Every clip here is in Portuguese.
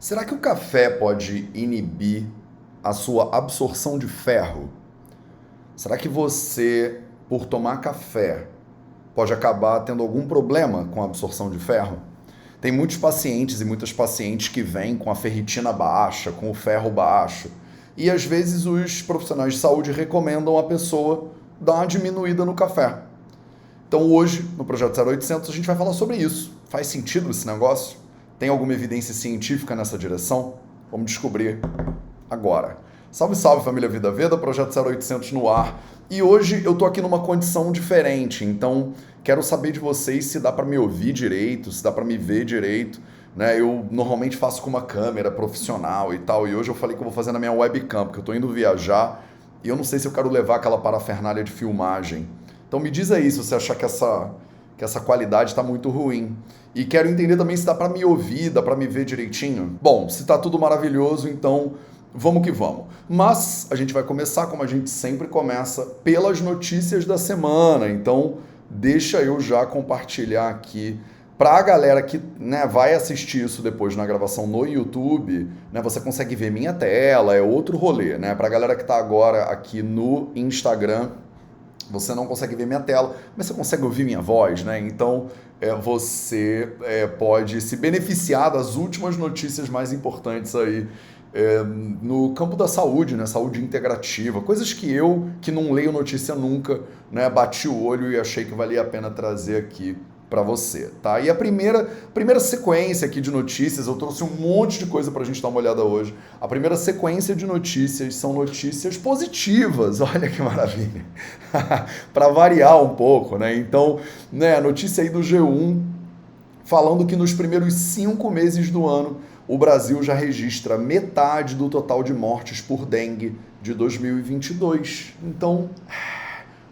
Será que o café pode inibir a sua absorção de ferro? Será que você, por tomar café, pode acabar tendo algum problema com a absorção de ferro? Tem muitos pacientes e muitas pacientes que vêm com a ferritina baixa, com o ferro baixo, e às vezes os profissionais de saúde recomendam a pessoa dar uma diminuída no café. Então hoje, no Projeto 0800, a gente vai falar sobre isso. Faz sentido esse negócio? Tem alguma evidência científica nessa direção? Vamos descobrir agora. Salve, salve família Vida Veda, Projeto 0800 no ar. E hoje eu tô aqui numa condição diferente, então quero saber de vocês se dá para me ouvir direito, se dá para me ver direito. Né? Eu normalmente faço com uma câmera profissional e tal, e hoje eu falei que eu vou fazer na minha webcam, porque eu tô indo viajar e eu não sei se eu quero levar aquela parafernália de filmagem. Então me diz aí se você achar que essa qualidade está muito ruim. E quero entender também se dá para me ouvir, dá para me ver direitinho. Bom, se está tudo maravilhoso, então vamos que vamos. Mas a gente vai começar, como a gente sempre começa, pelas notícias da semana. Então deixa eu já compartilhar aqui para a galera que, né, vai assistir isso depois na gravação no YouTube, né, você consegue ver minha tela, é outro rolê, né? Para a galera que está agora aqui no Instagram, você não consegue ver minha tela, mas você consegue ouvir minha voz, né? Então você pode se beneficiar das últimas notícias mais importantes aí no campo da saúde, né? Saúde integrativa, coisas que não leio notícia nunca, né? Bati o olho e achei que valia a pena trazer aqui para você, tá? E a primeira sequência aqui de notícias, eu trouxe um monte de coisa pra gente dar uma olhada hoje. A primeira sequência de notícias são notícias positivas, olha que maravilha. Para variar um pouco, né? Então, né, a notícia aí do G1 falando que nos primeiros 5 meses do ano o Brasil já registra metade do total de mortes por dengue de 2022. Então,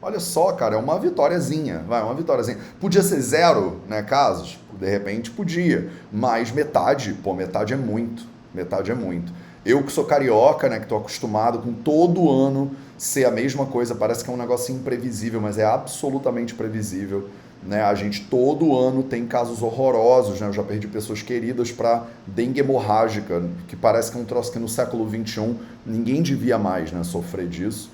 olha só, cara, é uma vitóriazinha, uma vitóriazinha. Podia ser 0, né, casos? De repente podia, mas metade é muito, metade é muito. Eu que sou carioca, né, que tô acostumado com todo ano ser a mesma coisa, parece que é um negócio imprevisível, mas é absolutamente previsível, né? A gente todo ano tem casos horrorosos, né? Eu já perdi pessoas queridas para dengue hemorrágica, que parece que é um troço que no século XXI ninguém devia mais, né, sofrer disso.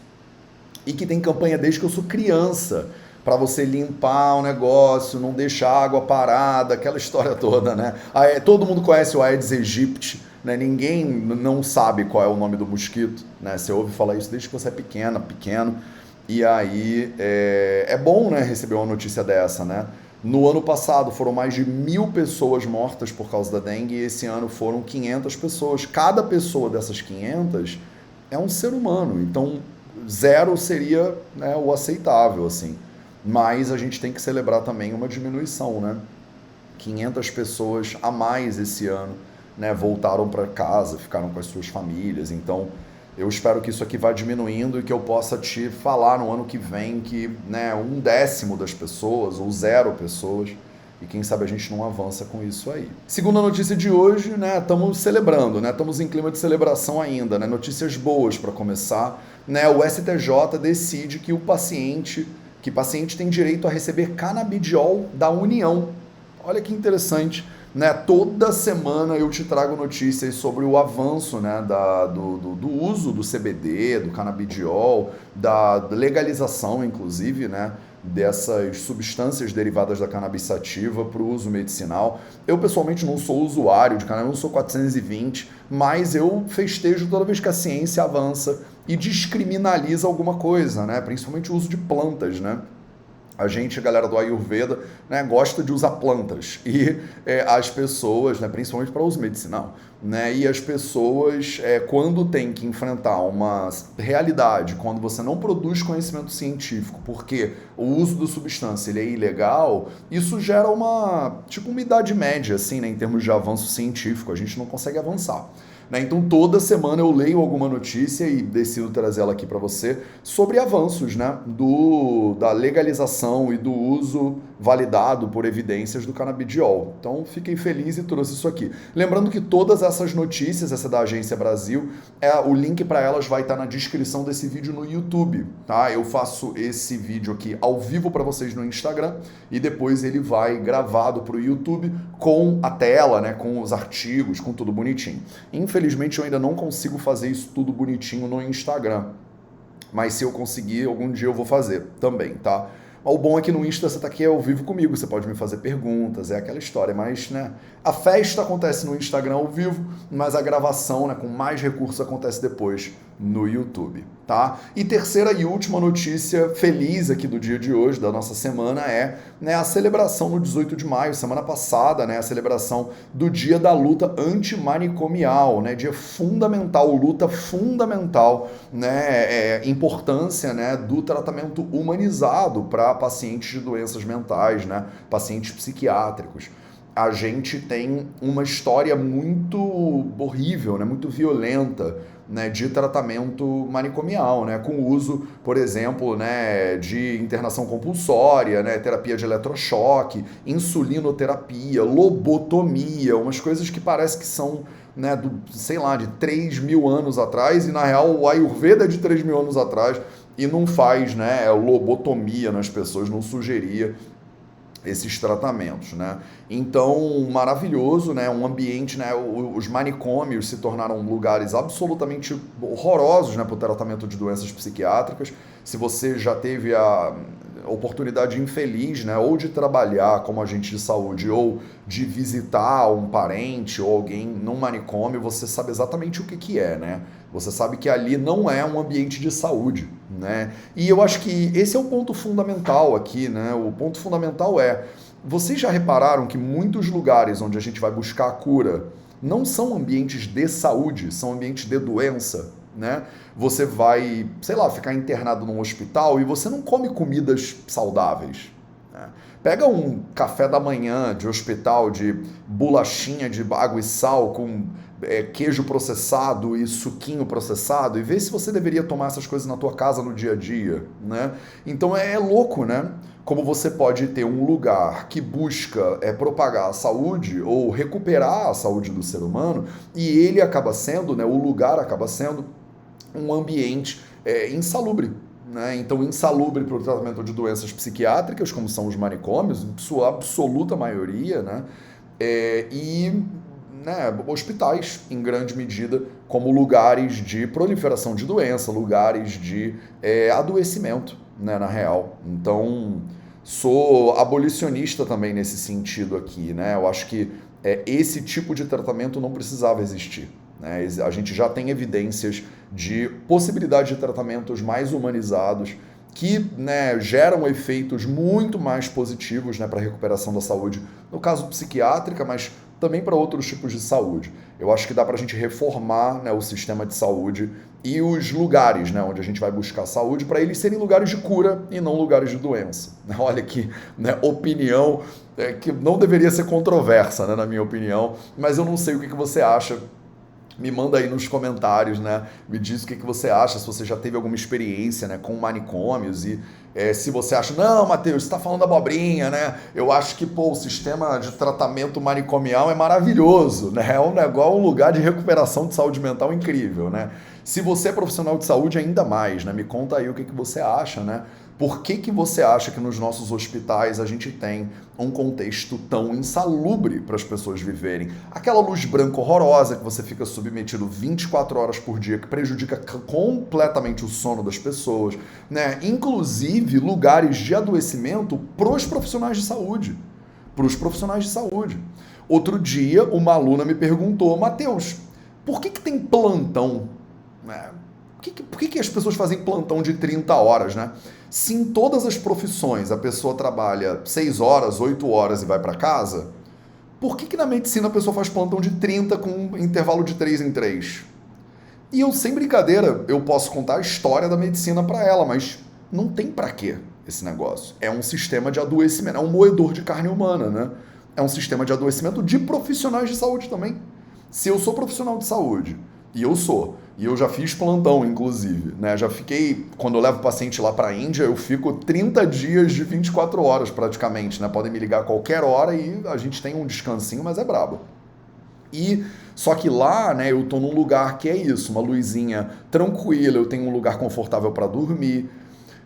E que tem campanha desde que eu sou criança, para você limpar o negócio, não deixar a água parada, aquela história toda, né? Todo mundo conhece o Aedes aegypti, né? Ninguém não sabe qual é o nome do mosquito, né? Você ouve falar isso desde que você é pequeno, e aí é bom, né, receber uma notícia dessa, né? No ano passado foram mais de 1.000 pessoas mortas por causa da dengue, e esse ano foram 500 pessoas. Cada pessoa dessas 500 é um ser humano, então 0 seria, né, o aceitável, assim. Mas a gente tem que celebrar também uma diminuição, né? 500 pessoas a mais esse ano, né, voltaram para casa, ficaram com as suas famílias. Então, eu espero que isso aqui vá diminuindo e que eu possa te falar no ano que vem que, né, 1/10 das pessoas ou 0 pessoas, e quem sabe a gente não avança com isso aí. Segunda notícia de hoje, né, estamos celebrando, né, estamos em clima de celebração ainda, né, notícias boas para começar, né, o STJ decide que paciente tem direito a receber canabidiol da União. Olha que interessante, né, toda semana eu te trago notícias sobre o avanço, né, do uso do CBD, do canabidiol, da legalização, inclusive, né, dessas substâncias derivadas da cannabis sativa para o uso medicinal. Eu, pessoalmente, não sou usuário de cannabis, não sou 420, mas eu festejo toda vez que a ciência avança e descriminaliza alguma coisa, né? Principalmente o uso de plantas, né? A gente, a galera do Ayurveda, né, gosta de usar plantas e as pessoas, né, principalmente para uso medicinal, né, e as pessoas, quando tem que enfrentar uma realidade, quando você não produz conhecimento científico, porque o uso da substância ele é ilegal, isso gera uma idade média, assim, né, em termos de avanço científico, a gente não consegue avançar. Né? Então toda semana eu leio alguma notícia e decido trazer ela aqui para você sobre avanços, né, da legalização e do uso validado por evidências do canabidiol. Então fiquei feliz e trouxe isso aqui. Lembrando que todas essas notícias, essa da Agência Brasil, o link para elas vai estar na descrição desse vídeo no YouTube. Tá? Eu faço esse vídeo aqui ao vivo para vocês no Instagram e depois ele vai gravado para o YouTube com a tela, né, com os artigos, com tudo bonitinho. Infelizmente eu ainda não consigo fazer isso tudo bonitinho no Instagram, mas se eu conseguir, algum dia eu vou fazer também, tá? O bom é que no Insta você tá aqui ao vivo comigo, você pode me fazer perguntas, é aquela história, mas, né, a festa acontece no Instagram ao vivo, mas a gravação, né, com mais recursos acontece depois no YouTube, tá? E terceira e última notícia feliz aqui do dia de hoje, da nossa semana, é, né, a celebração no 18 de maio, semana passada, né, a celebração do Dia da Luta Antimanicomial, né, dia fundamental, luta fundamental, né, importância, né, do tratamento humanizado para pacientes de doenças mentais, né, pacientes psiquiátricos. A gente tem uma história muito horrível, né, muito violenta, né, de tratamento manicomial, né, com o uso, por exemplo, né, de internação compulsória, né, terapia de eletrochoque, insulinoterapia, lobotomia, umas coisas que parece que são, né, sei lá, de 3.000 anos atrás, e na real o Ayurveda é de 3.000 anos atrás e não faz, né, lobotomia nas pessoas, não sugeria esses tratamentos, né? Então, maravilhoso, né? Um ambiente, né? Os manicômios se tornaram lugares absolutamente horrorosos, né? Para o tratamento de doenças psiquiátricas. Se você já teve a oportunidade infeliz, né? Ou de trabalhar como agente de saúde, ou de visitar um parente ou alguém num manicômio, você sabe exatamente o que é, né? Você sabe que ali não é um ambiente de saúde, né? E eu acho que esse é o ponto fundamental aqui, né? O ponto fundamental é, vocês já repararam que muitos lugares onde a gente vai buscar a cura não são ambientes de saúde, são ambientes de doença, né? Você vai, sei lá, ficar internado num hospital e você não come comidas saudáveis, né? Pega um café da manhã de hospital de bolachinha de água e sal com queijo processado e suquinho processado e vê se você deveria tomar essas coisas na tua casa no dia a dia, né? Então é louco, né? Como você pode ter um lugar que busca propagar a saúde ou recuperar a saúde do ser humano e ele acaba sendo, né? O lugar acaba sendo um ambiente insalubre, né? Então, insalubre para o tratamento de doenças psiquiátricas, como são os manicômios, em sua absoluta maioria, né? E né, hospitais, em grande medida, como lugares de proliferação de doença, lugares de adoecimento, né, na real. Então, sou abolicionista também nesse sentido aqui, né? Eu acho que esse tipo de tratamento não precisava existir, né? A gente já tem evidências de possibilidade de tratamentos mais humanizados que, né, geram efeitos muito mais positivos, né, para a recuperação da saúde, no caso psiquiátrica, mas também para outros tipos de saúde. Eu acho que dá para a gente reformar, né, o sistema de saúde e os lugares, né, onde a gente vai buscar saúde para eles serem lugares de cura e não lugares de doença. Olha que, né, opinião que não deveria ser controversa, né, na minha opinião, mas eu não sei o que você acha. Me manda aí nos comentários, né? Me diz o que você acha, se você já teve alguma experiência, né, com manicômios e se você acha, não, Matheus, você está falando abobrinha, né? Eu acho que, pô, o sistema de tratamento manicomial é maravilhoso, né? É um lugar de recuperação de saúde mental incrível, né? Se você é profissional de saúde, ainda mais, né? Me conta aí o que você acha, né? Por que você acha que nos nossos hospitais a gente tem um contexto tão insalubre para as pessoas viverem? Aquela luz branca horrorosa que você fica submetido 24 horas por dia, que prejudica completamente o sono das pessoas, né? Inclusive lugares de adoecimento para os profissionais de saúde. Para os profissionais de saúde. Outro dia, uma aluna me perguntou, Matheus, por que tem plantão? Por que as pessoas fazem plantão de 30 horas, né? Se em todas as profissões a pessoa trabalha 6 horas, 8 horas e vai para casa, por que na medicina a pessoa faz plantão de 30 com um intervalo de 3 em 3? E eu, sem brincadeira, eu posso contar a história da medicina para ela, mas não tem para quê esse negócio. É um sistema de adoecimento, é um moedor de carne humana, né? É um sistema de adoecimento de profissionais de saúde também. Se eu sou profissional de saúde, e eu já fiz plantão, inclusive, né? Já fiquei, quando eu levo o paciente lá para a Índia, eu fico 30 dias de 24 horas praticamente, né? Podem me ligar a qualquer hora e a gente tem um descansinho, mas é brabo. E só que lá, né, eu tô num lugar que é isso, uma luzinha tranquila, eu tenho um lugar confortável para dormir.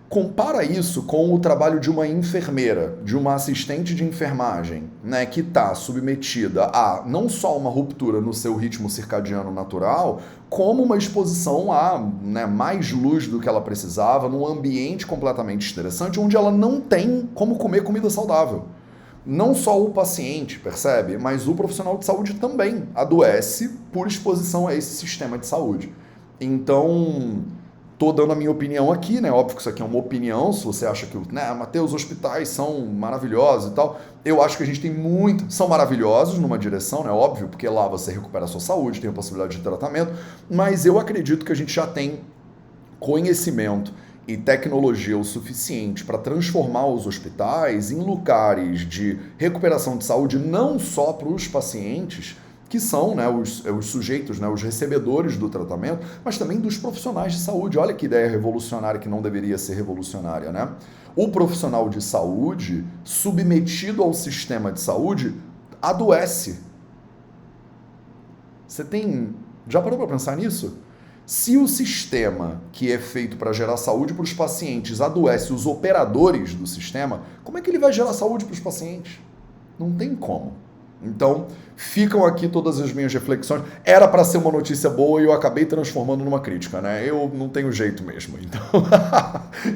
Compara isso com o trabalho de uma enfermeira, de uma assistente de enfermagem, né, que está submetida a não só uma ruptura no seu ritmo circadiano natural, como uma exposição a, né, mais luz do que ela precisava, num ambiente completamente estressante, onde ela não tem como comer comida saudável. Não só o paciente, percebe? Mas o profissional de saúde também adoece por exposição a esse sistema de saúde. Então, tô dando a minha opinião aqui, né? Óbvio que isso aqui é uma opinião, se você acha que, né, Matheus, os hospitais são maravilhosos e tal. Eu acho que a gente tem muito, são maravilhosos numa direção, né? Óbvio, porque lá você recupera a sua saúde, tem a possibilidade de tratamento, mas eu acredito que a gente já tem conhecimento e tecnologia o suficiente para transformar os hospitais em lugares de recuperação de saúde não só para os pacientes, que são, né, os sujeitos, né, os recebedores do tratamento, mas também dos profissionais de saúde. Olha que ideia revolucionária que não deveria ser revolucionária, né? O profissional de saúde, submetido ao sistema de saúde, adoece. Você tem... Já parou para pensar nisso? Se o sistema que é feito para gerar saúde para os pacientes adoece os operadores do sistema, como é que ele vai gerar saúde para os pacientes? Não tem como. Então, ficam aqui todas as minhas reflexões. Era para ser uma notícia boa e eu acabei transformando numa crítica, né? Eu não tenho jeito mesmo.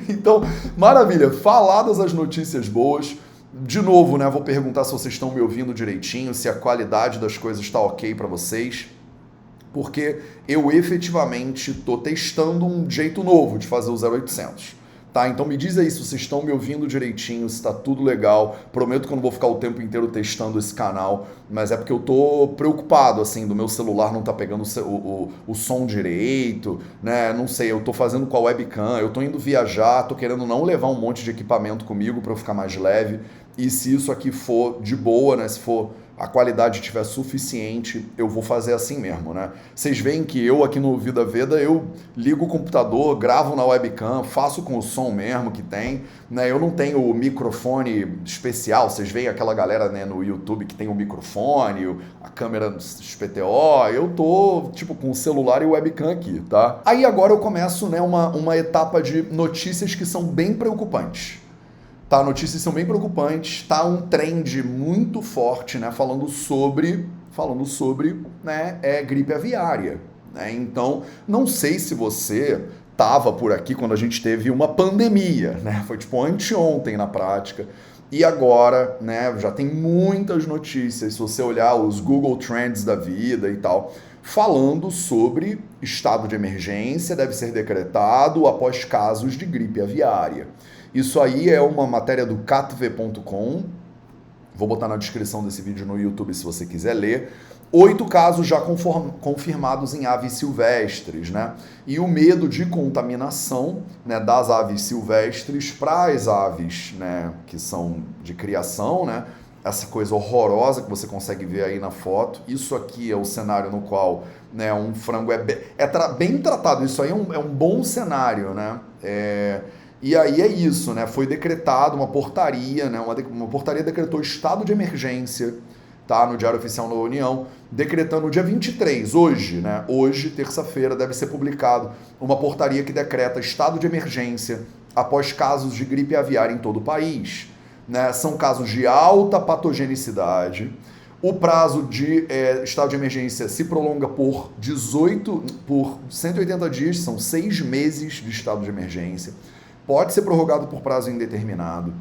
Então, maravilha. Faladas as notícias boas. De novo, né? Vou perguntar se vocês estão me ouvindo direitinho, se a qualidade das coisas está ok para vocês. Porque eu efetivamente estou testando um jeito novo de fazer o 0800. Tá, então me diz aí se vocês estão me ouvindo direitinho, se está tudo legal. Prometo que eu não vou ficar o tempo inteiro testando esse canal, mas é porque eu tô preocupado, assim, do meu celular não tá pegando o som direito, né? Não sei, eu tô fazendo com a webcam, eu tô indo viajar, tô querendo não levar um monte de equipamento comigo para eu ficar mais leve. E se isso aqui for de boa, né? Se for a qualidade estiver suficiente, eu vou fazer assim mesmo, né? Vocês veem que eu aqui no Vida Veda, eu ligo o computador, gravo na webcam, faço com o som mesmo que tem, né? Eu não tenho o microfone especial, vocês veem aquela galera, né, no YouTube que tem o microfone, a câmera XPTO, eu tô, tipo, com o celular e o webcam aqui, tá? Aí agora eu começo, né, uma etapa de notícias que são bem preocupantes. Tá, notícias são bem preocupantes, tá um trend muito forte, né, falando sobre, né, gripe aviária, né? Então, não sei se você tava por aqui quando a gente teve uma pandemia, né? Foi tipo anteontem na prática. E agora, né, já tem muitas notícias, se você olhar os Google Trends da vida e tal, falando sobre estado de emergência deve ser decretado após casos de gripe aviária. Isso aí é uma matéria do catv.com, vou botar na descrição desse vídeo no YouTube se você quiser ler. 8 casos já confirmados em aves silvestres, né? E o medo de contaminação, né, das aves silvestres para as aves, né, que são de criação, né? Essa coisa horrorosa que você consegue ver aí na foto. Isso aqui é o cenário no qual, né, um frango é bem tratado. Isso aí é um bom cenário, né? E aí é isso, né? Foi decretado uma portaria, né? Uma portaria decretou estado de emergência, tá? No Diário Oficial da União, decretando no dia 23, hoje, né? Hoje, terça-feira, deve ser publicado uma portaria que decreta estado de emergência após casos de gripe aviária em todo o país, né? São casos de alta patogenicidade. O prazo de estado de emergência se prolonga por 180 dias, são 6 meses de estado de emergência. Pode ser prorrogado por prazo indeterminado.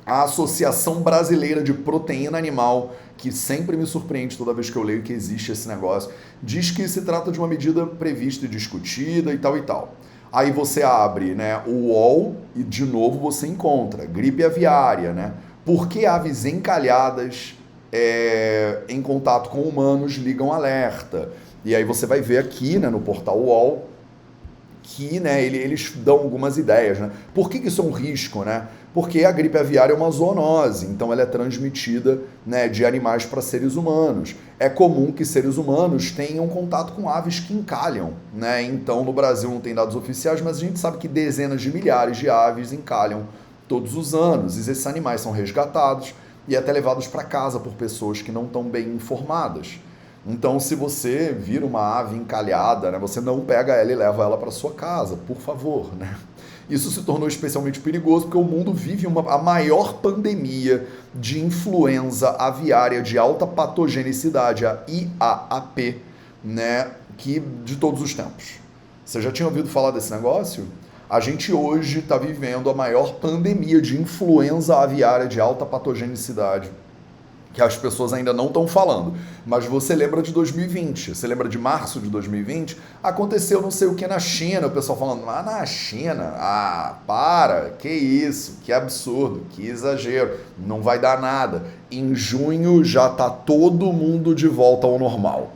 A Associação Brasileira de Proteína Animal, que sempre me surpreende toda vez que eu leio que existe esse negócio, diz que se trata de uma medida prevista e discutida e tal e tal. Aí você abre, né, o UOL e de novo você encontra gripe aviária, né? Por que aves encalhadas em contato com humanos ligam alerta? E aí você vai ver aqui, né, no portal UOL, que, né, eles dão algumas ideias, né? Por que isso é um risco, né? Porque a gripe aviária é uma zoonose, então ela é transmitida, né, de animais para seres humanos. É comum que seres humanos tenham contato com aves que encalham, né? Então no Brasil não tem dados oficiais, mas a gente sabe que dezenas de milhares de aves encalham todos os anos. E esses animais são resgatados e até levados para casa por pessoas que não estão bem informadas. Então, se você vira uma ave encalhada, né, você não pega ela e leva ela para sua casa, por favor, né? Isso se tornou especialmente perigoso porque o mundo vive a maior pandemia de influenza aviária de alta patogenicidade, a IAAP, né, de todos os tempos. Você já tinha ouvido falar desse negócio? A gente hoje está vivendo a maior pandemia de influenza aviária de alta patogenicidade, que as pessoas ainda não estão falando. Mas você lembra de 2020, você lembra de março de 2020? Aconteceu não sei o que na China, o pessoal falando, na China, que isso, que absurdo, que exagero, não vai dar nada. Em junho já tá todo mundo de volta ao normal.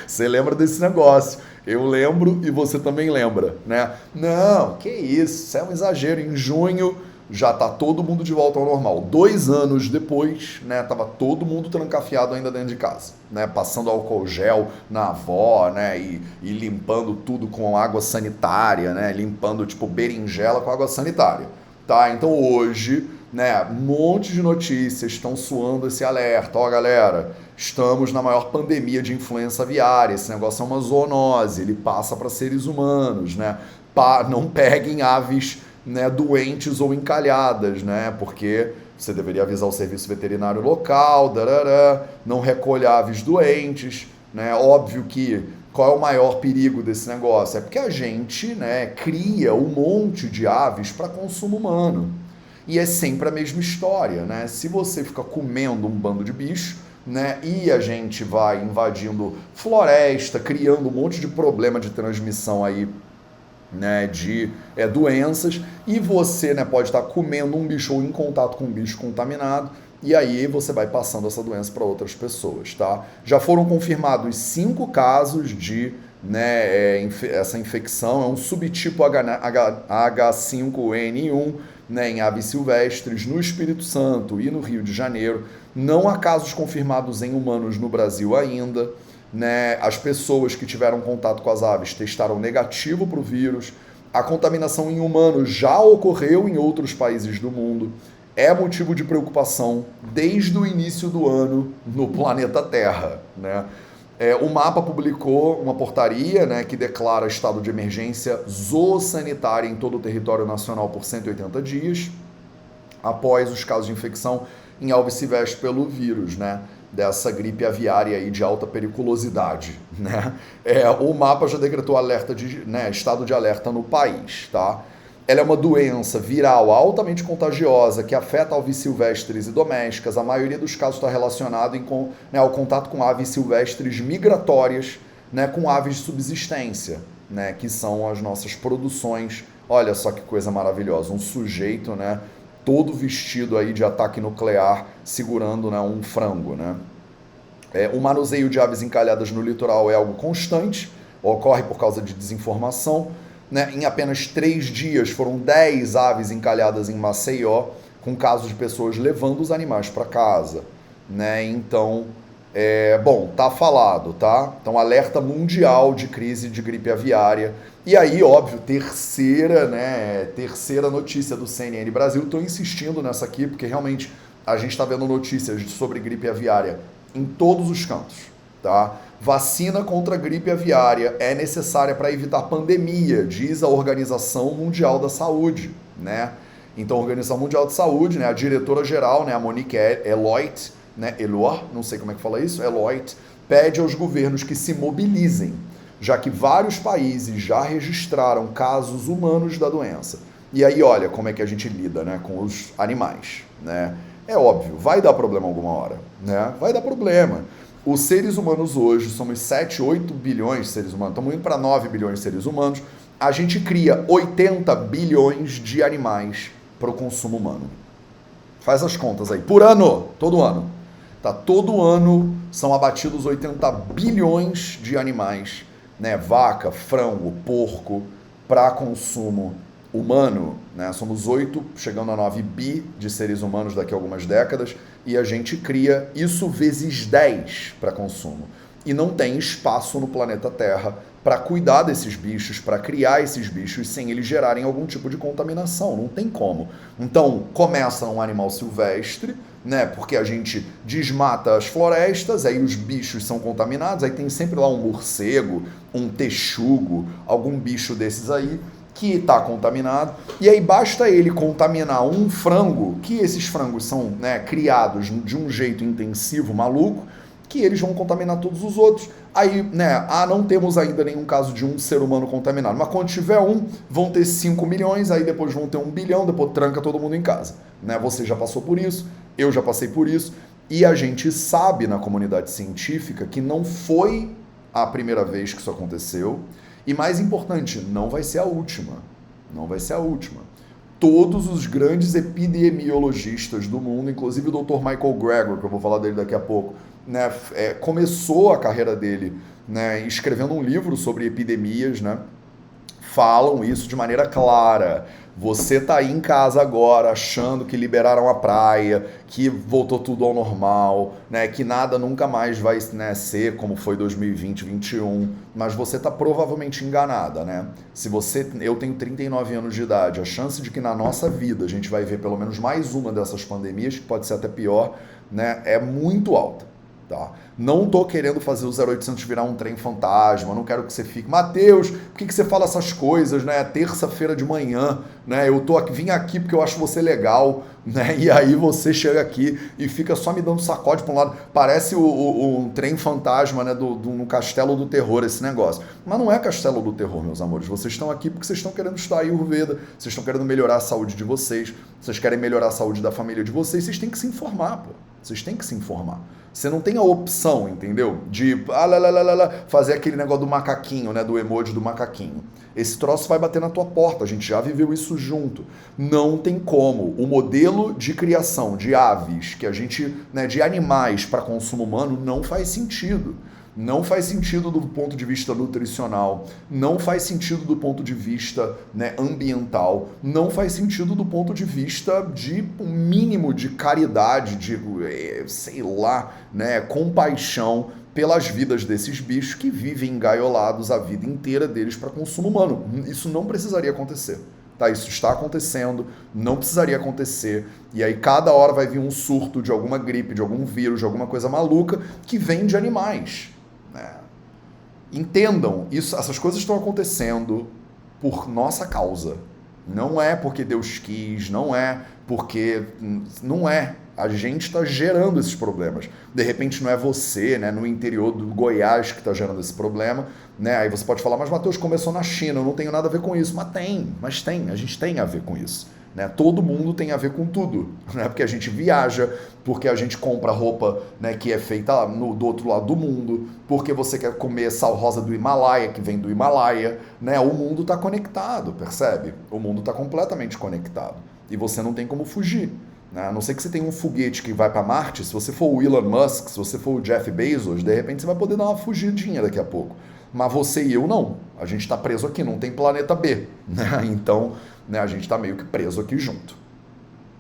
Você lembra desse negócio? Eu lembro e você também lembra, né? Não, que isso é um exagero. Em junho já tá todo mundo de volta ao normal. 2 anos depois, né, tava todo mundo trancafiado ainda dentro de casa, né, passando álcool gel na avó, né, e limpando tudo com água sanitária, né, limpando tipo berinjela com água sanitária, tá? Então hoje, né, um monte de notícias estão soando esse alerta. Ó, galera, estamos na maior pandemia de influenza aviária, esse negócio é uma zoonose, ele passa para seres humanos, né? Não peguem aves, né, doentes ou encalhadas, né? Porque você deveria avisar o serviço veterinário local, não recolha aves doentes, né? Óbvio que qual é o maior perigo desse negócio? É porque a gente, né, cria um monte de aves para consumo humano. E é sempre a mesma história, né? Se você fica comendo um bando de bicho, né, e a gente vai invadindo floresta, criando um monte de problema de transmissão aí, né, de doenças, e você, né, pode estar comendo um bicho ou em contato com um bicho contaminado, e aí você vai passando essa doença para outras pessoas, tá? Já foram confirmados 5 casos de, né, essa infecção, é um subtipo H5N1, né, em aves silvestres no Espírito Santo e no Rio de Janeiro. Não há casos confirmados em humanos no Brasil ainda, né? As pessoas que tiveram contato com as aves testaram negativo para o vírus. A contaminação em humanos já ocorreu em outros países do mundo. É motivo de preocupação desde o início do ano no planeta Terra, né? O MAPA publicou uma portaria, né, que declara estado de emergência zoossanitária em todo o território nacional por 180 dias, após os casos de infecção em aves silvestres pelo vírus, né, dessa gripe aviária aí de alta periculosidade, né? O MAPA já decretou alerta estado de alerta no país, tá? Ela é uma doença viral altamente contagiosa que afeta aves silvestres e domésticas. A maioria dos casos está relacionado ao contato com aves silvestres migratórias, né, com aves de subsistência, né, que são as nossas produções. Olha só que coisa maravilhosa, um sujeito, né, todo vestido aí de ataque nuclear, segurando, né, um frango, né? O manuseio de aves encalhadas no litoral é algo constante, ocorre por causa de desinformação, né? Em apenas 3 dias foram 10 aves encalhadas em Maceió, com casos de pessoas levando os animais para casa, né? Então, tá falado, tá? Então, alerta mundial de crise de gripe aviária. E aí, óbvio, terceira notícia do CNN Brasil. Estou insistindo nessa aqui, porque realmente a gente está vendo notícias sobre gripe aviária em todos os cantos, tá? Vacina contra a gripe aviária é necessária para evitar pandemia, diz a Organização Mundial da Saúde, né? Então, a Organização Mundial de Saúde, né, a diretora-geral, né, a Monique Eloit, né, não sei como é que fala isso, Eloit, pede aos governos que se mobilizem, já que vários países já registraram casos humanos da doença. E aí, olha como é que a gente lida, né, com os animais, né? É óbvio, vai dar problema alguma hora, né? Vai dar problema. Os seres humanos hoje, somos 7, 8 bilhões de seres humanos, estamos indo para 9 bilhões de seres humanos, a gente cria 80 bilhões de animais para o consumo humano. Faz as contas aí, por ano, todo ano. Tá, todo ano são abatidos 80 bilhões de animais, né? Vaca, frango, porco, para consumo humano, né? Somos 8, chegando a 9 bi de seres humanos daqui a algumas décadas, e a gente cria isso vezes 10 para consumo. E não tem espaço no planeta Terra para cuidar desses bichos, para criar esses bichos sem eles gerarem algum tipo de contaminação. Não tem como. Então, começa um animal silvestre, né? Porque a gente desmata as florestas, aí os bichos são contaminados, aí tem sempre lá um morcego, um texugo, algum bicho desses aí, que está contaminado, e aí basta ele contaminar um frango, que esses frangos são, né, criados de um jeito intensivo, maluco, que eles vão contaminar todos os outros. Aí, né, não temos ainda nenhum caso de um ser humano contaminado, mas quando tiver vão ter 5 milhões, aí depois vão ter 1 bilhão, depois tranca todo mundo em casa. Né? Você já passou por isso, eu já passei por isso, e a gente sabe na comunidade científica que não foi a primeira vez que isso aconteceu, e mais importante, não vai ser a última. Não vai ser a última. Todos os grandes epidemiologistas do mundo, inclusive o Dr. Michael Greger, que eu vou falar dele daqui a pouco, né, começou a carreira dele, né, escrevendo um livro sobre epidemias, né, falam isso de maneira clara. Você tá aí em casa agora achando que liberaram a praia, que voltou tudo ao normal, né, que nada nunca mais vai, né, ser como foi 2020, 2021, mas você tá provavelmente enganada, né? Eu tenho 39 anos de idade, a chance de que na nossa vida a gente vai ver pelo menos mais uma dessas pandemias, que pode ser até pior, né, é muito alta. Tá? Não tô querendo fazer o 0800 virar um trem fantasma, não quero que você fique, Matheus, por que você fala essas coisas, né? Terça-feira de manhã, né? Vim aqui porque eu acho você legal, né? E aí você chega aqui e fica só me dando sacode para um lado, parece um trem fantasma, né? No Castelo do Terror esse negócio, mas não é Castelo do Terror, meus amores, vocês estão aqui porque vocês estão querendo estudar Ayurveda, vocês estão querendo melhorar a saúde de vocês querem melhorar a saúde da família de vocês têm que se informar, pô. Vocês têm que se informar. Você não tem a opção, entendeu? De fazer aquele negócio do macaquinho, né? Do emoji do macaquinho. Esse troço vai bater na tua porta, a gente já viveu isso junto. Não tem como. O modelo de criação de aves, que a gente, né, de animais para consumo humano, não faz sentido. Não faz sentido do ponto de vista nutricional, não faz sentido do ponto de vista, né, ambiental, não faz sentido do ponto de vista de um mínimo de caridade, de, sei lá, né, compaixão pelas vidas desses bichos que vivem engaiolados a vida inteira deles para consumo humano. Isso não precisaria acontecer. Tá, isso está acontecendo, não precisaria acontecer, e aí cada hora vai vir um surto de alguma gripe, de algum vírus, de alguma coisa maluca que vem de animais. Entendam, essas coisas estão acontecendo por nossa causa. Não é porque Deus quis, não é porque... Não é. A gente está gerando esses problemas. De repente não é você, né, no interior do Goiás que está gerando esse problema. Né? Aí você pode falar, mas Matheus, começou na China, eu não tenho nada a ver com isso. Mas tem, a gente tem a ver com isso. Né? Todo mundo tem a ver com tudo, né? Porque a gente viaja, porque a gente compra roupa, né, que é feita do outro lado do mundo, porque você quer comer sal rosa do Himalaia, que vem do Himalaia, né? O mundo está conectado, percebe? O mundo está completamente conectado e você não tem como fugir. Né? A não ser que você tenha um foguete que vai para Marte, se você for o Elon Musk, se você for o Jeff Bezos, de repente você vai poder dar uma fugidinha daqui a pouco. Mas você e eu não. A gente está preso aqui, não tem planeta B. Né? Então, né, a gente está meio que preso aqui junto.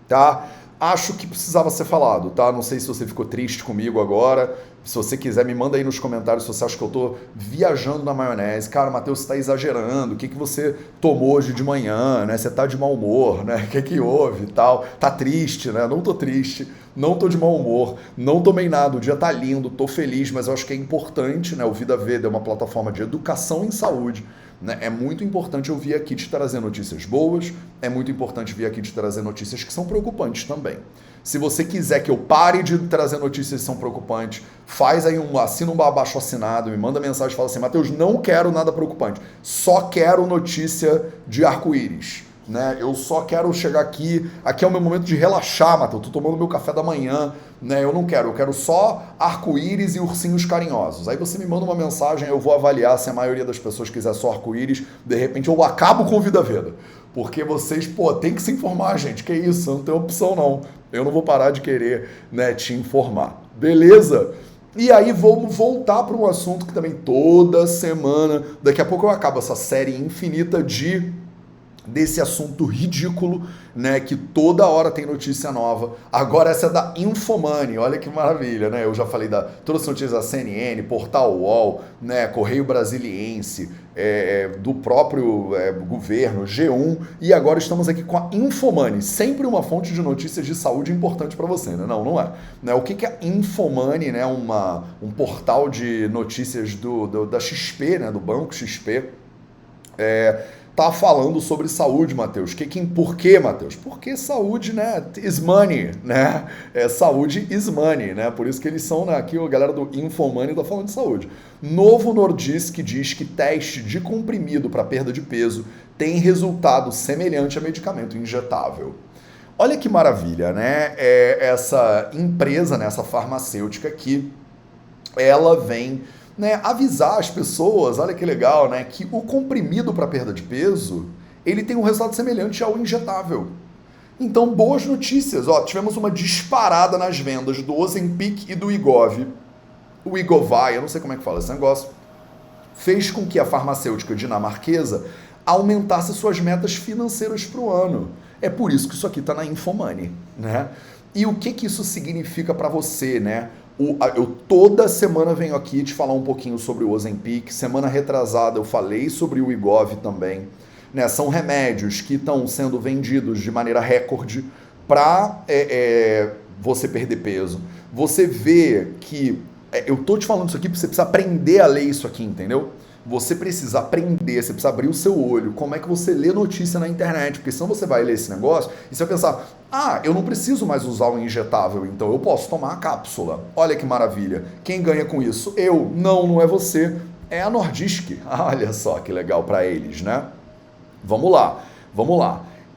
Tá? Acho que precisava ser falado, tá? Não sei se você ficou triste comigo agora. Se você quiser, me manda aí nos comentários se você acha que eu tô viajando na maionese. Cara, Matheus, você tá exagerando. O que você tomou hoje de manhã, né? Você tá de mau humor, né? O que houve e tal? Tá triste, né? Não tô triste, não tô de mau humor, não tomei nada, o dia tá lindo, tô feliz, mas eu acho que é importante, né? O Vida Veda é uma plataforma de educação em saúde. Né? É muito importante eu vir aqui te trazer notícias boas, é muito importante vir aqui te trazer notícias que são preocupantes também. Se você quiser que eu pare de trazer notícias que são preocupantes, faz aí assina um abaixo assinado, me manda mensagem e fala assim, Matheus, não quero nada preocupante, só quero notícia de arco-íris. Né? Eu só quero chegar aqui é o meu momento de relaxar, Matheus, tô tomando meu café da manhã, né? Eu quero só arco-íris e ursinhos carinhosos. Aí você me manda uma mensagem, eu vou avaliar se a maioria das pessoas quiser só arco-íris, de repente eu acabo com o Vida Veda. Porque vocês, tem que se informar, gente, que isso, não tem opção não. Eu não vou parar de querer, né, te informar. Beleza? E aí vamos voltar para um assunto que também toda semana, daqui a pouco eu acabo essa série infinita desse assunto ridículo, né, que toda hora tem notícia nova. Agora essa é da Infomoney, olha que maravilha, né? Eu já falei trouxe notícias da CNN, Portal UOL, né, Correio Brasiliense, do próprio governo, G1, e agora estamos aqui com a Infomoney, sempre uma fonte de notícias de saúde importante para você, né? Não é. Né? O que é a Infomoney, né? Um portal de notícias da XP, né, do banco XP, tá falando sobre saúde, Matheus. Por quê, Matheus? Porque saúde, né, is money, né? Saúde is money, né? Por isso que eles são, né, aqui a galera do Infomoney tá falando de saúde. Novo Nordisk diz que teste de comprimido para perda de peso tem resultado semelhante a medicamento injetável. Olha que maravilha, né? Essa empresa, né, essa farmacêutica aqui, ela vem, né, avisar as pessoas, olha que legal, né, que o comprimido para perda de peso, ele tem um resultado semelhante ao injetável. Então, boas notícias. Ó, tivemos uma disparada nas vendas do Ozempic e do Wegovy. O Wegovy, eu não sei como é que fala esse negócio, fez com que a farmacêutica dinamarquesa aumentasse suas metas financeiras para o ano. É por isso que isso aqui está na Infomoney, né? E o que isso significa para você, né? Eu toda semana venho aqui te falar um pouquinho sobre o Ozempic. Semana retrasada eu falei sobre o Wegovy também. Né? São remédios que estão sendo vendidos de maneira recorde para você perder peso. Você vê que... eu tô te falando isso aqui porque você precisa aprender a ler isso aqui, entendeu? Você precisa aprender, você precisa abrir o seu olho, como é que você lê notícia na internet, porque senão você vai ler esse negócio e você vai pensar, eu não preciso mais usar o injetável, então eu posso tomar a cápsula. Olha que maravilha. Quem ganha com isso? Eu. Não é você. É a Nordisk. Olha só que legal para eles, né? Vamos lá.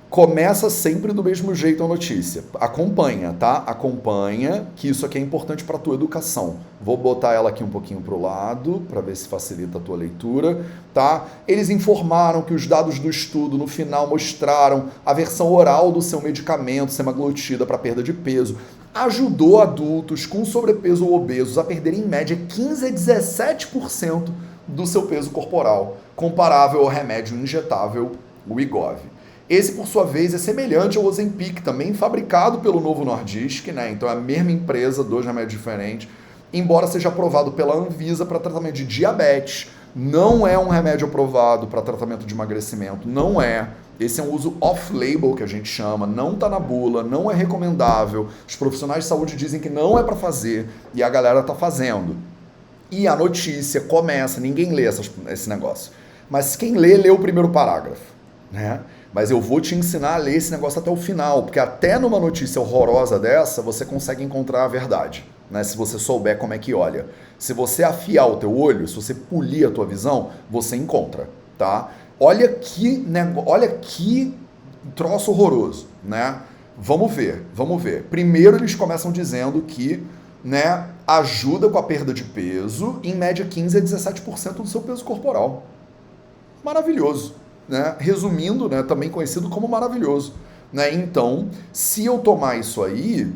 Começa sempre do mesmo jeito a notícia. Acompanha, tá? Acompanha, que isso aqui é importante para a tua educação. Vou botar ela aqui um pouquinho para o lado, para ver se facilita a tua leitura, tá? Eles informaram que os dados do estudo, no final, mostraram a versão oral do seu medicamento, semaglutida, para perda de peso. Ajudou adultos com sobrepeso ou obesos a perderem, em média, 15 a 17% do seu peso corporal, comparável ao remédio injetável Wegovy. Esse, por sua vez, é semelhante ao Ozempic, também fabricado pelo Novo Nordisk, né? Então é a mesma empresa, dois remédios diferentes, embora seja aprovado pela Anvisa para tratamento de diabetes. Não é um remédio aprovado para tratamento de emagrecimento, não é. Esse é um uso off-label, que a gente chama, não está na bula, não é recomendável. Os profissionais de saúde dizem que não é para fazer e a galera está fazendo. E a notícia começa, ninguém lê esse negócio, mas quem lê o primeiro parágrafo, né? Mas eu vou te ensinar a ler esse negócio até o final, porque até numa notícia horrorosa dessa, você consegue encontrar a verdade, né? Se você souber como é que olha. Se você afiar o teu olho, se você polir a tua visão, você encontra, tá? Olha que troço horroroso, né? Vamos ver. Primeiro eles começam dizendo que, né, ajuda com a perda de peso, em média 15 a 17% do seu peso corporal. Maravilhoso. Né? Resumindo, né, também conhecido como maravilhoso. Né? Então, se eu tomar isso aí,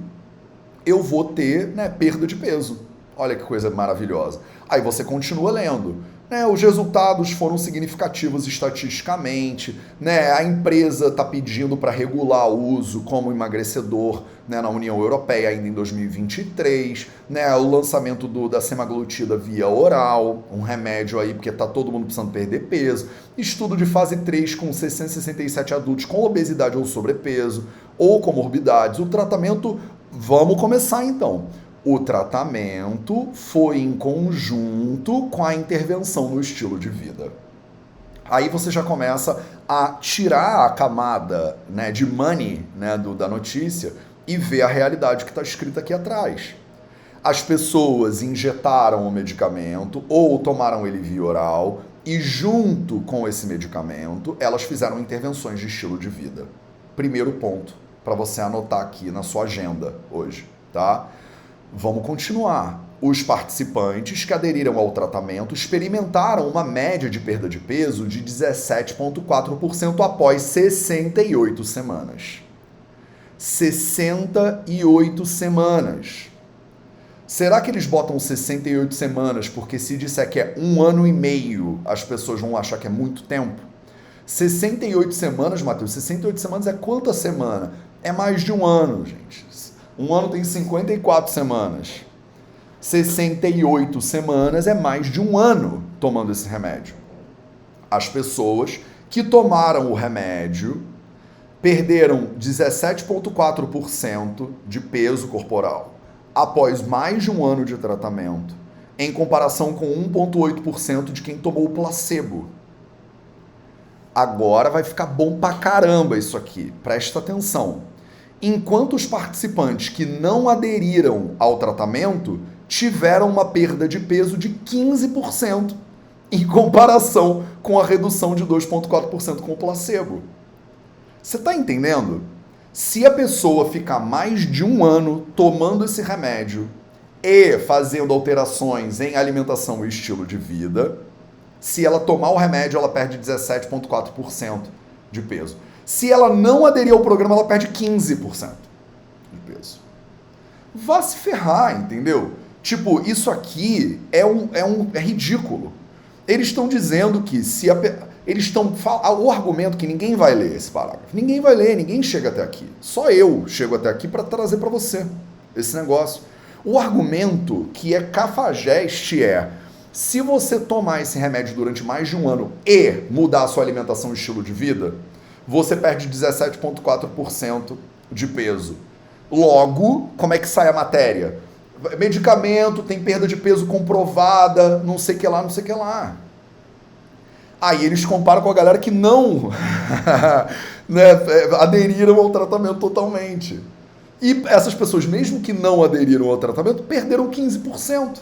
eu vou ter, né, perda de peso. Olha que coisa maravilhosa. Aí você continua lendo. Né, os resultados foram significativos estatisticamente, né, a empresa está pedindo para regular o uso como emagrecedor, né, na União Europeia ainda em 2023, né, o lançamento da semaglutida via oral, um remédio aí porque está todo mundo precisando perder peso, estudo de fase 3 com 667 adultos com obesidade ou sobrepeso ou comorbidades, o tratamento, vamos começar então. O tratamento foi em conjunto com a intervenção no estilo de vida. Aí você já começa a tirar a camada, né, de money, né, da notícia e ver a realidade que está escrita aqui atrás. As pessoas injetaram o medicamento ou tomaram ele via oral e junto com esse medicamento elas fizeram intervenções de estilo de vida. Primeiro ponto para você anotar aqui na sua agenda hoje, tá? Vamos continuar. Os participantes que aderiram ao tratamento experimentaram uma média de perda de peso de 17,4% após 68 semanas. 68 semanas. Será que eles botam 68 semanas porque se disser que é 1 ano e meio, as pessoas vão achar que é muito tempo? 68 semanas, Matheus, 68 semanas é quanta semana? É mais de um ano, gente. Um ano tem 54 semanas. 68 semanas é mais de um ano tomando esse remédio. As pessoas que tomaram o remédio perderam 17,4% de peso corporal após mais de um ano de tratamento, em comparação com 1,8% de quem tomou o placebo. Agora vai ficar bom pra caramba isso aqui. Presta atenção. Enquanto os participantes que não aderiram ao tratamento tiveram uma perda de peso de 15% em comparação com a redução de 2,4% com o placebo. Você está entendendo? Se a pessoa ficar mais de um ano tomando esse remédio e fazendo alterações em alimentação e estilo de vida, se ela tomar o remédio, ela perde 17,4% de peso. Se ela não aderir ao programa, ela perde 15% de peso. Vá se ferrar, entendeu? Tipo, isso aqui é ridículo. Eles estão dizendo que se eles estão... O argumento que ninguém vai ler esse parágrafo. Ninguém vai ler, ninguém chega até aqui. Só eu chego até aqui para trazer para você esse negócio. O argumento que é cafajeste é: se você tomar esse remédio durante mais de um ano e mudar a sua alimentação e estilo de vida, você perde 17,4% de peso. Logo, como é que sai a matéria? Medicamento, tem perda de peso comprovada, não sei o que lá, não sei o que lá. Aí eles comparam com a galera que não né, aderiram ao tratamento totalmente. E essas pessoas, mesmo que não aderiram ao tratamento, perderam 15%.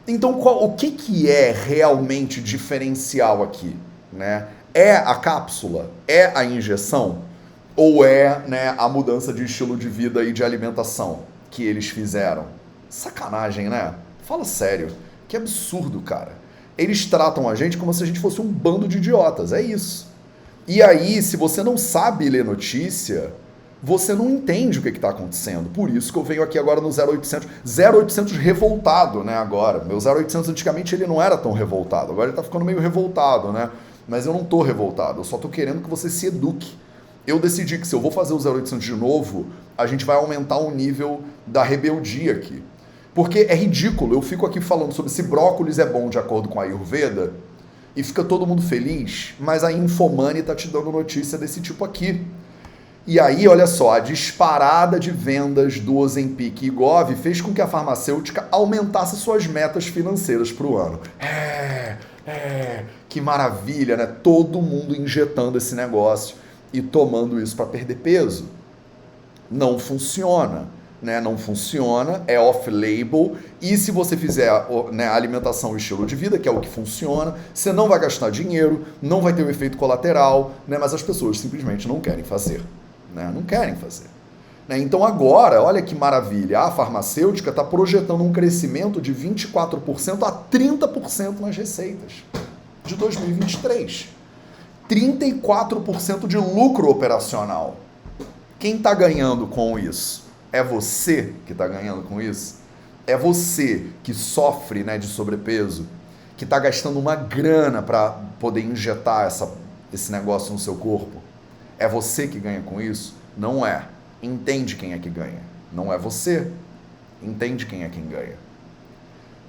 Então, o que é realmente diferencial aqui? Né? É a cápsula? É a injeção? Ou é, né, a mudança de estilo de vida e de alimentação que eles fizeram? Sacanagem, né? Fala sério. Que absurdo, cara. Eles tratam a gente como se a gente fosse um bando de idiotas. É isso. E aí, se você não sabe ler notícia, você não entende o que está acontecendo. Por isso que eu venho aqui agora no 0800. 0800 revoltado, né, agora. Meu 0800 antigamente ele não era tão revoltado. Agora ele está ficando meio revoltado, né? Mas eu não tô revoltado. Eu só tô querendo que você se eduque. Eu decidi que se eu vou fazer o 0800 de novo, a gente vai aumentar o nível da rebeldia aqui. Porque é ridículo. Eu fico aqui falando sobre se brócolis é bom de acordo com a Ayurveda e fica todo mundo feliz, mas a Infomani tá te dando notícia desse tipo aqui. E aí, olha só, a disparada de vendas do Ozempic e Gov fez com que a farmacêutica aumentasse suas metas financeiras para o ano. Que maravilha, né? Todo mundo injetando esse negócio e tomando isso para perder peso. Não funciona, né? Não funciona, é off-label, e se você fizer, né, alimentação e estilo de vida, que é o que funciona, você não vai gastar dinheiro, não vai ter o efeito colateral, né? Mas as pessoas simplesmente não querem fazer. Né? Não querem fazer. Né? Então agora, olha que maravilha, a farmacêutica está projetando um crescimento de 24% a 30% nas receitas de 2023. 34% de lucro operacional. Quem está ganhando com isso? É você que está ganhando com isso? É você que sofre, né, de sobrepeso, que está gastando uma grana para poder injetar esse negócio no seu corpo? É você que ganha com isso? Não é. Entende quem é que ganha. Não é você. Entende quem é quem ganha.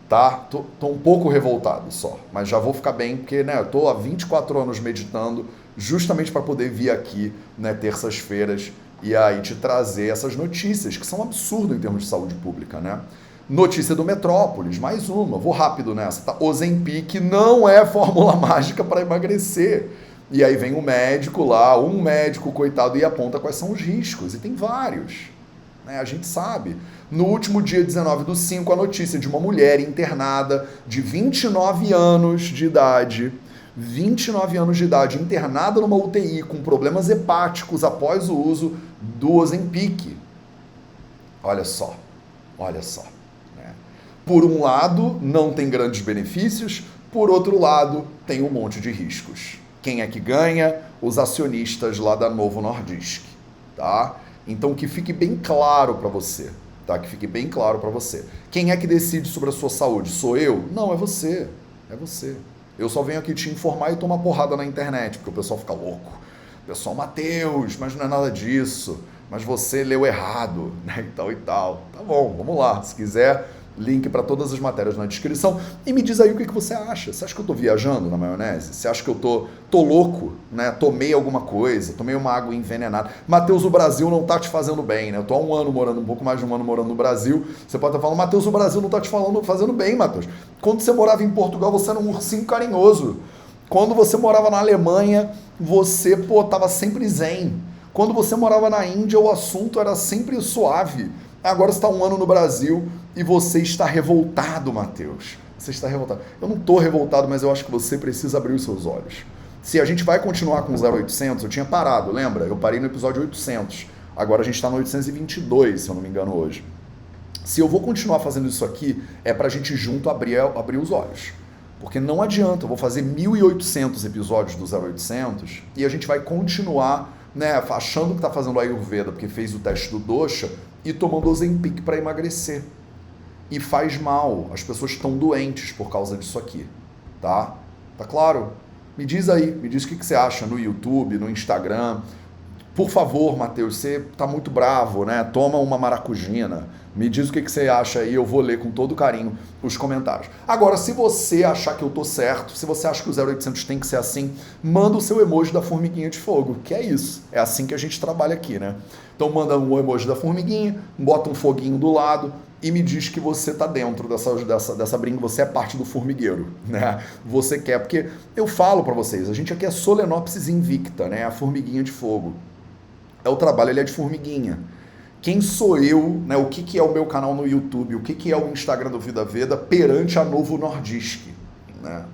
Tá? Tô um pouco revoltado só, mas já vou ficar bem, porque, né, eu tô há 24 anos meditando justamente para poder vir aqui, né, terças-feiras, e aí te trazer essas notícias que são absurdas em termos de saúde pública, né? Notícia do Metrópolis, mais uma. Vou rápido nessa, tá? Ozempic não é fórmula mágica para emagrecer. E aí vem um médico lá, um médico, coitado, e aponta quais são os riscos. E tem vários. Né? A gente sabe. No último dia 19/5, a notícia de uma mulher internada de 29 anos de idade, internada numa UTI com problemas hepáticos após o uso do Ozempic. Olha só. Né? Por um lado, não tem grandes benefícios, por outro lado, tem um monte de riscos. Quem é que ganha? Os acionistas lá da Novo Nordisk, tá? Então que fique bem claro para você, tá? Que fique bem claro para você. Quem é que decide sobre a sua saúde? Sou eu? Não, é você. É você. Eu só venho aqui te informar e tomar porrada na internet, porque o pessoal fica louco. O pessoal, Matheus, mas não é nada disso. Mas você leu errado, né? E tal. Tá bom, vamos lá. Se quiser, link para todas as matérias na descrição. E me diz aí o que você acha. Você acha que eu tô viajando na maionese? Você acha que eu tô louco, né? Tomei alguma coisa, tomei uma água envenenada. Matheus, o Brasil não tá te fazendo bem, né? Eu tô há um pouco mais de um ano morando no Brasil. Você pode estar falando, Matheus, o Brasil não tá te fazendo bem, Matheus. Quando você morava em Portugal, você era um ursinho carinhoso. Quando você morava na Alemanha, você, tava sempre zen. Quando você morava na Índia, o assunto era sempre suave. Agora você está um ano no Brasil e você está revoltado, Matheus. Você está revoltado. Eu não estou revoltado, mas eu acho que você precisa abrir os seus olhos. Se a gente vai continuar com o 0800, eu tinha parado, lembra? Eu parei no episódio 800. Agora a gente está no 822, se eu não me engano, hoje. Se eu vou continuar fazendo isso aqui, é pra gente junto abrir os olhos. Porque não adianta, eu vou fazer 1.800 episódios do 0800 e a gente vai continuar, né, achando que tá fazendo Ayurveda porque fez o teste do dosha e tomando Ozempic para emagrecer. E faz mal, as pessoas estão doentes por causa disso aqui, tá? Tá claro? Me diz aí, me diz o que você acha no YouTube, no Instagram. Por favor, Matheus, você tá muito bravo, né? Toma uma maracujina. Me diz o que você acha aí, eu vou ler com todo carinho os comentários. Agora, se você achar que eu tô certo, se você acha que o 0800 tem que ser assim, manda o seu emoji da formiguinha de fogo, que é isso. É assim que a gente trabalha aqui, né? Então manda um emoji da formiguinha, bota um foguinho do lado e me diz que você tá dentro dessa brinca, você é parte do formigueiro, né? Você quer, porque eu falo para vocês, a gente aqui é Solenopsis invicta, né? A formiguinha de fogo. É o trabalho, ele é de formiguinha. Quem sou eu, né? O que é o meu canal no YouTube, o que é o Instagram do Vida Veda perante a Novo Nordisk, né?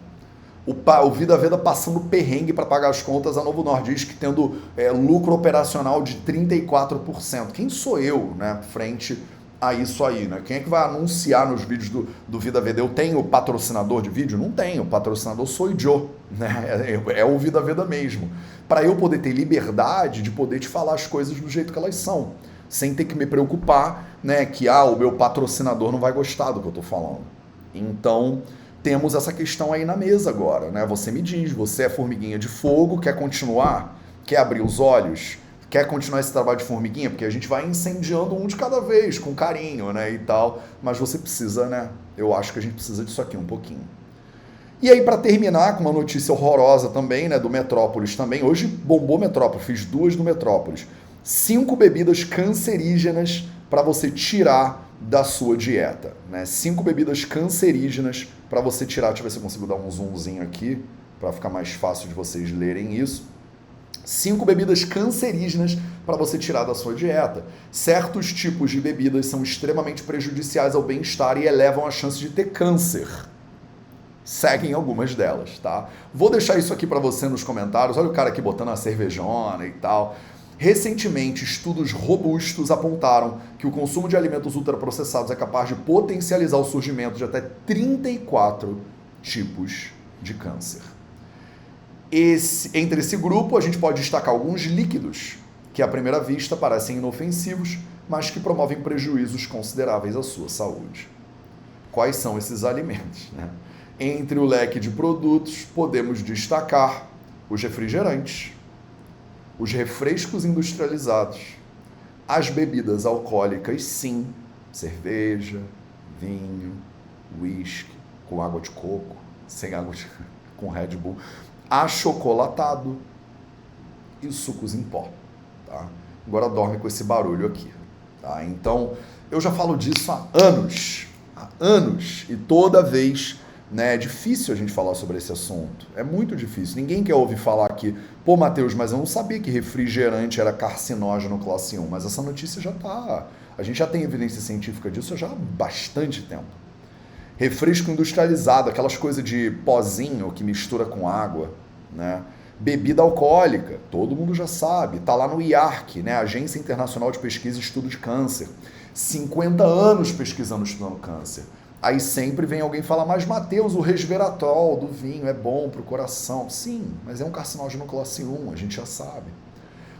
O Vida Veda passando perrengue para pagar as contas, a Novo Nordisk tendo lucro operacional de 34%. Quem sou eu, né? Frente a isso aí, né? Quem é que vai anunciar nos vídeos do Vida Veda? Eu tenho patrocinador de vídeo? Não tenho. O patrocinador sou eu, né? É o Vida Veda mesmo. Para eu poder ter liberdade de poder te falar as coisas do jeito que elas são, sem ter que me preocupar, né, que o meu patrocinador não vai gostar do que eu tô falando. Então, temos essa questão aí na mesa agora, né? Você me diz, você é formiguinha de fogo, quer continuar? Quer abrir os olhos? Quer continuar esse trabalho de formiguinha? Porque a gente vai incendiando um de cada vez, com carinho, né, e tal. Mas você precisa, né? Eu acho que a gente precisa disso aqui um pouquinho. E aí, para terminar, com uma notícia horrorosa também, né, do Metrópolis também. Hoje bombou Metrópolis, fiz 2 do Metrópolis. 5 bebidas cancerígenas para você tirar da sua dieta, né? 5 bebidas cancerígenas para você tirar. Deixa eu ver se eu consigo dar um zoomzinho aqui, para ficar mais fácil de vocês lerem isso. 5 bebidas cancerígenas para você tirar da sua dieta. Certos tipos de bebidas são extremamente prejudiciais ao bem-estar e elevam a chance de ter câncer. Seguem algumas delas, tá? Vou deixar isso aqui para você nos comentários. Olha o cara aqui botando a cervejona e tal. Recentemente, estudos robustos apontaram que o consumo de alimentos ultraprocessados é capaz de potencializar o surgimento de até 34 tipos de câncer. Entre esse grupo, a gente pode destacar alguns líquidos que, à primeira vista, parecem inofensivos, mas que promovem prejuízos consideráveis à sua saúde. Quais são esses alimentos, né? Entre o leque de produtos, podemos destacar os refrigerantes, os refrescos industrializados, as bebidas alcoólicas, sim, cerveja, vinho, uísque, com água de coco, sem água com Red Bull, achocolatado e os sucos em pó, tá? Agora dorme com esse barulho aqui, tá? Então, eu já falo disso há anos, e toda vez, né, é difícil a gente falar sobre esse assunto, é muito difícil, ninguém quer ouvir falar que, pô, Matheus, mas eu não sabia que refrigerante era carcinógeno classe 1, mas essa notícia já tá, a gente já tem evidência científica disso já há bastante tempo. Refresco industrializado, aquelas coisas de pozinho que mistura com água, né? Bebida alcoólica, todo mundo já sabe, tá lá no IARC, né? Agência Internacional de Pesquisa e Estudo de Câncer, 50 anos pesquisando e estudando câncer. Aí sempre vem alguém falar, mas Matheus, o resveratrol do vinho é bom pro coração. Sim, mas é um carcinógeno classe 1, a gente já sabe.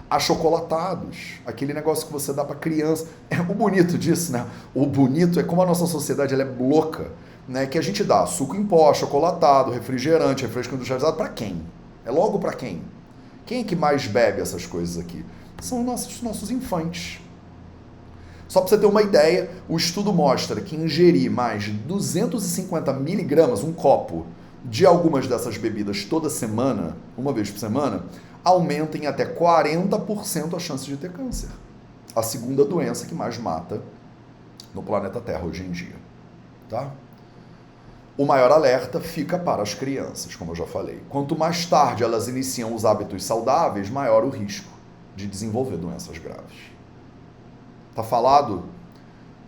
Achocolatados, aquele negócio que você dá para criança. O bonito disso, né? O bonito é como a nossa sociedade ela é louca, né? Que a gente dá suco em pó, achocolatado, refrigerante, refresco industrializado para quem? É logo para quem? Quem é que mais bebe essas coisas aqui? São nossos infantes. Só para você ter uma ideia, o estudo mostra que ingerir mais de 250 miligramas, um copo, de algumas dessas bebidas toda semana, uma vez por semana, aumenta em até 40% a chance de ter câncer. A segunda doença que mais mata no planeta Terra hoje em dia. Tá? o maior alerta fica para as crianças, como eu já falei. Quanto mais tarde elas iniciam os hábitos saudáveis, maior o risco de desenvolver doenças graves. Tá falado?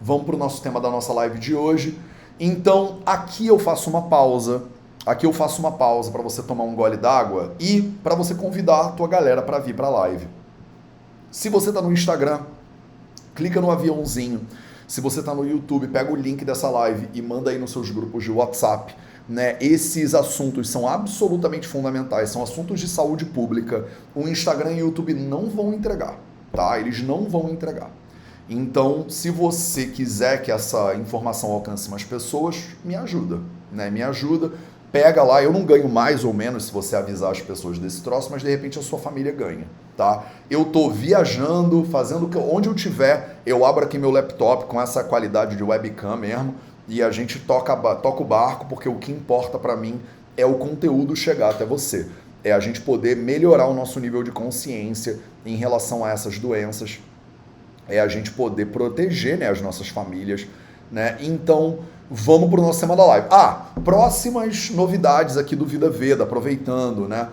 Vamos para o nosso tema da nossa live de hoje. Então, aqui eu faço uma pausa. Aqui eu faço uma pausa para você tomar um gole d'água e para você convidar a tua galera para vir para a live. Se você está no Instagram, clica no aviãozinho. Se você está no YouTube, pega o link dessa live e manda aí nos seus grupos de WhatsApp. Né? Esses assuntos são absolutamente fundamentais, são assuntos de saúde pública. O Instagram e o YouTube não vão entregar, tá? Eles não vão entregar. Então, se você quiser que essa informação alcance mais pessoas, me ajuda, né? Me ajuda. Pega lá, eu não ganho mais ou menos se você avisar as pessoas desse troço, mas de repente a sua família ganha, tá? Eu tô viajando, fazendo onde eu tiver, eu abro aqui meu laptop com essa qualidade de webcam mesmo e a gente toca o barco, porque o que importa para mim é o conteúdo chegar até você. É a gente poder melhorar o nosso nível de consciência em relação a essas doenças, é a gente poder proteger, né, as nossas famílias, né? Então, vamos para o nosso tema da live. Próximas novidades aqui do Vida Veda, aproveitando, né?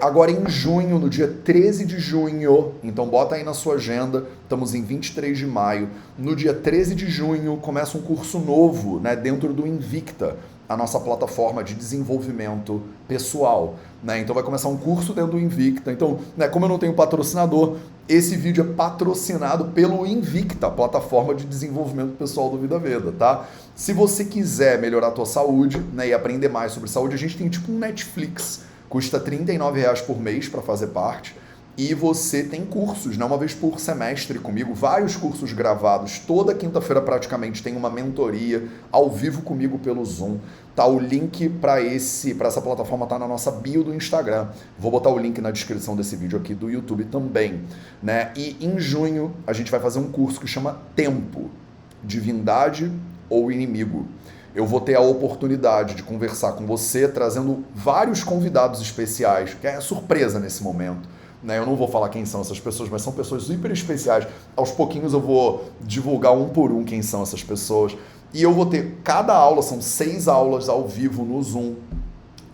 Agora em junho, no dia 13 de junho, então bota aí na sua agenda, estamos em 23 de maio, no dia 13 de junho começa um curso novo, né, dentro do Invicta, a nossa plataforma de desenvolvimento pessoal, né? Então vai começar um curso dentro do Invicta. Então, né, como eu não tenho patrocinador, esse vídeo é patrocinado pelo Invicta, a plataforma de desenvolvimento pessoal do Vida Veda, tá? Se você quiser melhorar a tua saúde, né, e aprender mais sobre saúde, a gente tem tipo um Netflix, custa R$ 39,00 por mês para fazer parte. E você tem cursos, né? Uma vez por semestre comigo, vários cursos gravados. Toda quinta-feira praticamente tem uma mentoria ao vivo comigo pelo Zoom. Tá, o link para essa plataforma tá na nossa bio do Instagram. Vou botar o link na descrição desse vídeo aqui do YouTube também, né? E em junho a gente vai fazer um curso que chama Tempo, Divindade ou Inimigo. Eu vou ter a oportunidade de conversar com você, trazendo vários convidados especiais, que é surpresa nesse momento. Eu não vou falar quem são essas pessoas, mas são pessoas super especiais. Aos pouquinhos eu vou divulgar um por um quem são essas pessoas. E eu vou ter, cada aula, são 6 aulas ao vivo no Zoom,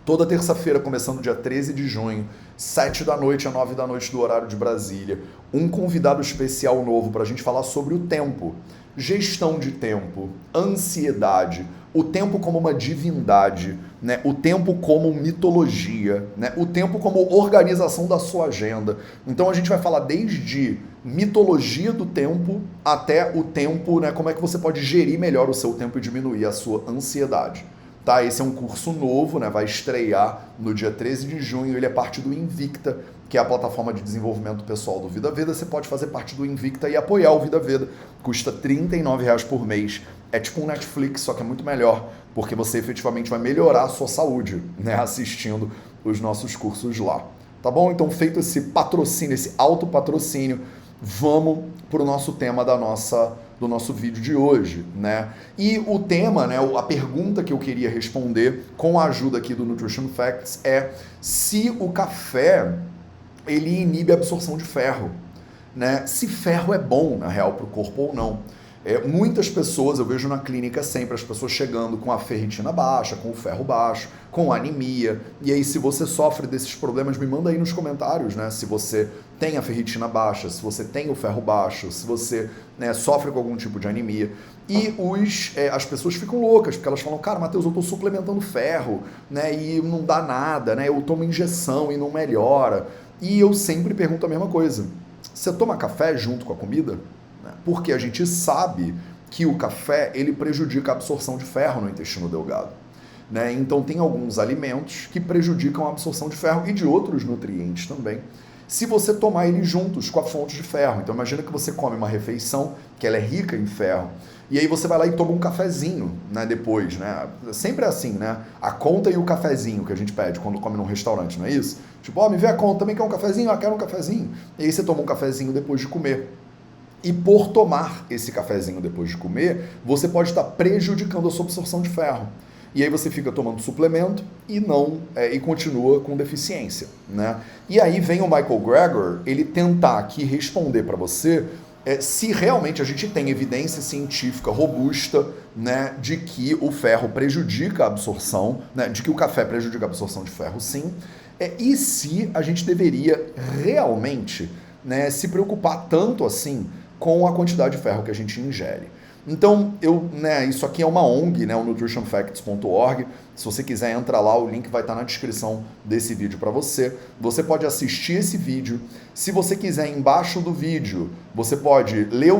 toda terça-feira, começando dia 13 de junho, 7 da noite a 9 da noite do horário de Brasília. Um convidado especial novo para a gente falar sobre o tempo, gestão de tempo, ansiedade, o tempo como uma divindade, né? O tempo como mitologia, né? O tempo como organização da sua agenda. Então a gente vai falar desde mitologia do tempo até o tempo, né? Como é que você pode gerir melhor o seu tempo e diminuir a sua ansiedade. Tá? Esse é um curso novo, né? Vai estrear no dia 13 de junho, ele é parte do Invicta, que é a plataforma de desenvolvimento pessoal do Vida Veda. Você pode fazer parte do Invicta e apoiar o Vida Veda. Custa R$ 39,00 por mês. É tipo um Netflix, só que é muito melhor, porque você efetivamente vai melhorar a sua saúde, né, assistindo os nossos cursos lá. Tá bom? Então, feito esse patrocínio, esse autopatrocínio, vamos para o nosso tema do nosso vídeo de hoje, né? E o tema, né, a pergunta que eu queria responder com a ajuda aqui do Nutrition Facts é se o café ele inibe a absorção de ferro, né? Se ferro é bom, na real, para o corpo ou não. Muitas pessoas, eu vejo na clínica sempre as pessoas chegando com a ferritina baixa, com o ferro baixo, com anemia. E aí, se você sofre desses problemas, me manda aí nos comentários, né? Se você tem a ferritina baixa, se você tem o ferro baixo, se você, né, sofre com algum tipo de anemia. E as pessoas ficam loucas, porque elas falam, cara, Matheus, eu estou suplementando ferro, né? E não dá nada, né? Eu tomo injeção e não melhora. E eu sempre pergunto a mesma coisa. Você toma café junto com a comida? Porque a gente sabe que o café ele prejudica a absorção de ferro no intestino delgado, né? Então tem alguns alimentos que prejudicam a absorção de ferro e de outros nutrientes também, se você tomar eles juntos com a fonte de ferro. Então imagina que você come uma refeição que ela é rica em ferro, e aí você vai lá e toma um cafezinho, né, depois, né? Sempre é assim, né? A conta e o cafezinho que a gente pede quando come num restaurante, não é isso? Tipo, me vê a conta, também quer um cafezinho? Quero um cafezinho. E aí você toma um cafezinho depois de comer. E por tomar esse cafezinho depois de comer, você pode estar prejudicando a sua absorção de ferro. E aí você fica tomando suplemento e continua com deficiência, né? E aí vem o Michael Greger, ele tentar aqui responder para você se realmente a gente tem evidência científica robusta, né, de que o ferro prejudica a absorção, né, de que o café prejudica a absorção de ferro, sim, e se a gente deveria realmente, né, se preocupar tanto assim com a quantidade de ferro que a gente ingere. Então, isso aqui é uma ONG, né, o nutritionfacts.org. Se você quiser entrar lá, o link vai estar na descrição desse vídeo para você. Você pode assistir esse vídeo. Se você quiser, embaixo do vídeo, você pode ler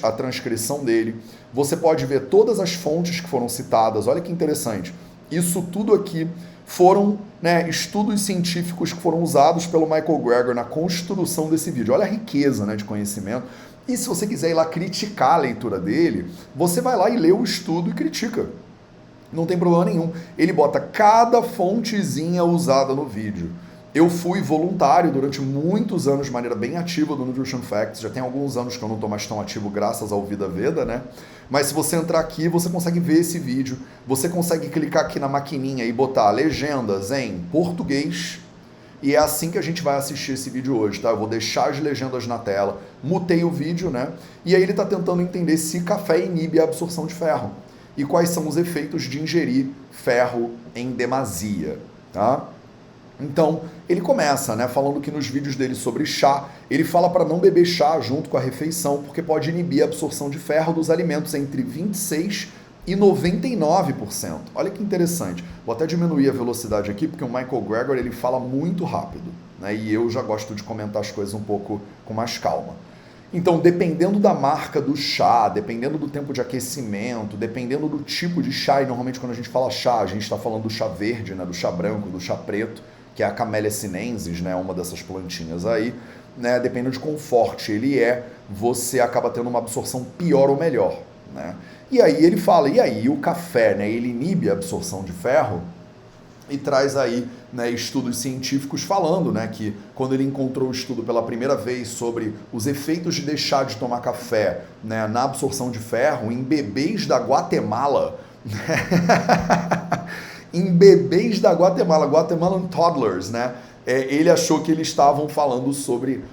a transcrição dele. Você pode ver todas as fontes que foram citadas. Olha que interessante. Isso tudo aqui foram, né, estudos científicos que foram usados pelo Michael Greger na construção desse vídeo. Olha a riqueza, né, de conhecimento. E se você quiser ir lá criticar a leitura dele, você vai lá e lê o estudo e critica. Não tem problema nenhum. Ele bota cada fontezinha usada no vídeo. Eu fui voluntário durante muitos anos de maneira bem ativa do Nutrition Facts. Já tem alguns anos que eu não estou mais tão ativo graças ao Vida Veda, né? Mas se você entrar aqui, você consegue ver esse vídeo. Você consegue clicar aqui na maquininha e botar legendas em português. E é assim que a gente vai assistir esse vídeo hoje, tá? Eu vou deixar as legendas na tela, mutei o vídeo, né? E aí ele está tentando entender se café inibe a absorção de ferro e quais são os efeitos de ingerir ferro em demasia, tá? Então, ele começa, né, falando que nos vídeos dele sobre chá, ele fala para não beber chá junto com a refeição, porque pode inibir a absorção de ferro dos alimentos entre 26% e 99%. Olha que interessante. Vou até diminuir a velocidade aqui, porque o Michael Greger ele fala muito rápido, né? E eu já gosto de comentar as coisas um pouco com mais calma. Então, dependendo da marca do chá, dependendo do tempo de aquecimento, dependendo do tipo de chá, e normalmente quando a gente fala chá, a gente está falando do chá verde, né, do chá branco, do chá preto, que é a Camellia sinensis, né, uma dessas plantinhas aí, né, dependendo de quão forte ele você acaba tendo uma absorção pior ou melhor, né? E aí ele fala, e aí o café, né, ele inibe a absorção de ferro? E traz aí, né, estudos científicos falando, né, que quando ele encontrou o estudo pela primeira vez sobre os efeitos de deixar de tomar café, né, na absorção de ferro em bebês da Guatemala, né? Em bebês da Guatemala, Guatemalan toddlers, né, ele achou que eles estavam falando sobre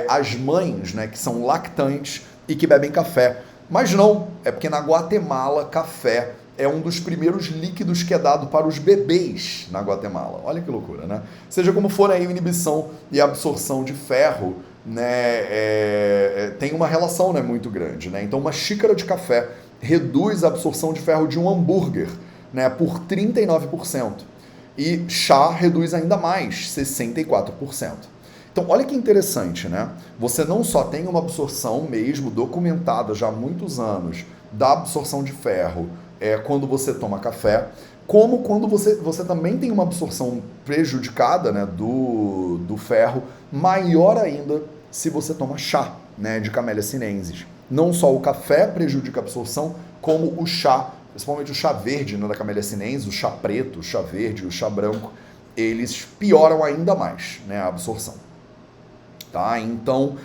as mães, né, que são lactantes e que bebem café. Mas não, é porque na Guatemala, café é um dos primeiros líquidos que é dado para os bebês na Guatemala. Olha que loucura, né? Seja como for, a inibição e a absorção de ferro, né, tem uma relação, né, muito grande, né? Então, uma xícara de café reduz a absorção de ferro de um hambúrguer, né, por 39%. E chá reduz ainda mais, 64%. Então, olha que interessante, né? Você não só tem uma absorção mesmo documentada já há muitos anos da absorção de ferro quando você toma café, como quando você também tem uma absorção prejudicada, né, do ferro, maior ainda se você toma chá, né, de Camellia sinensis. Não só o café prejudica a absorção, como o chá, principalmente o chá verde, né, da Camellia sinensis, o chá preto, o chá verde, o chá branco, eles pioram ainda mais, né, a absorção. Tá? Então,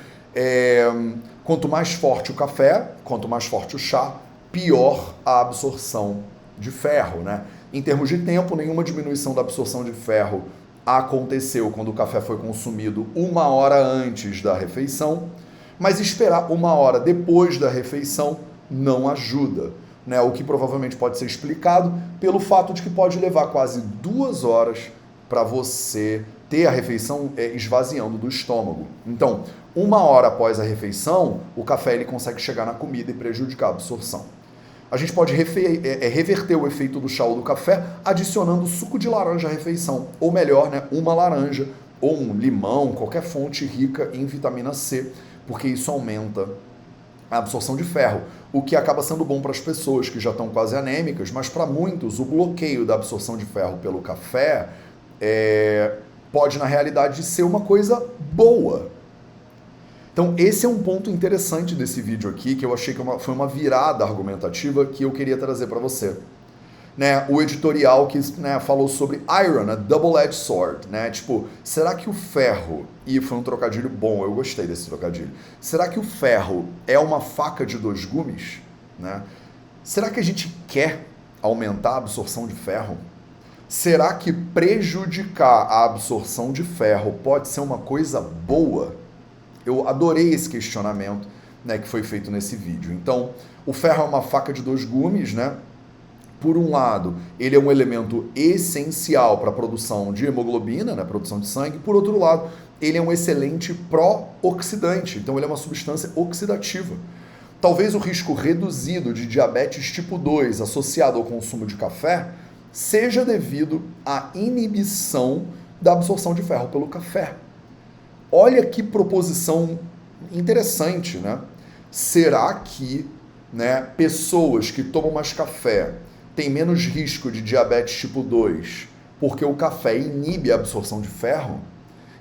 quanto mais forte o café, quanto mais forte o chá, pior a absorção de ferro, né? Em termos de tempo, nenhuma diminuição da absorção de ferro aconteceu quando o café foi consumido 1 hora antes da refeição, mas esperar 1 hora depois da refeição não ajuda, né? O que provavelmente pode ser explicado pelo fato de que pode levar quase 2 horas para você ter a refeição esvaziando do estômago. Então, 1 hora após a refeição, o café ele consegue chegar na comida e prejudicar a absorção. A gente pode reverter o efeito do chá ou do café adicionando suco de laranja à refeição, ou melhor, né, uma laranja ou um limão, qualquer fonte rica em vitamina C, porque isso aumenta a absorção de ferro, o que acaba sendo bom para as pessoas que já estão quase anêmicas, mas para muitos o bloqueio da absorção de ferro pelo café pode, na realidade, ser uma coisa boa. Então, esse é um ponto interessante desse vídeo aqui, que eu achei que foi uma virada argumentativa que eu queria trazer para você. Né, o editorial que, né, falou sobre iron, a double-edged sword, né? Tipo, será que o ferro, e foi um trocadilho bom, eu gostei desse trocadilho, será que o ferro é uma faca de 2 gumes? Né? Será que a gente quer aumentar a absorção de ferro? Será que prejudicar a absorção de ferro pode ser uma coisa boa? Eu adorei esse questionamento né, que foi feito nesse vídeo. Então, o ferro é uma faca de dois gumes, né? Por um lado, ele é um elemento essencial para a produção de hemoglobina, né, produção de sangue. Por outro lado, ele é um excelente pró-oxidante, então ele é uma substância oxidativa. Talvez o risco reduzido de diabetes tipo 2 associado ao consumo de café seja devido à inibição da absorção de ferro pelo café. Olha que proposição interessante, né? Será que, né, pessoas que tomam mais café têm menos risco de diabetes tipo 2 porque o café inibe a absorção de ferro?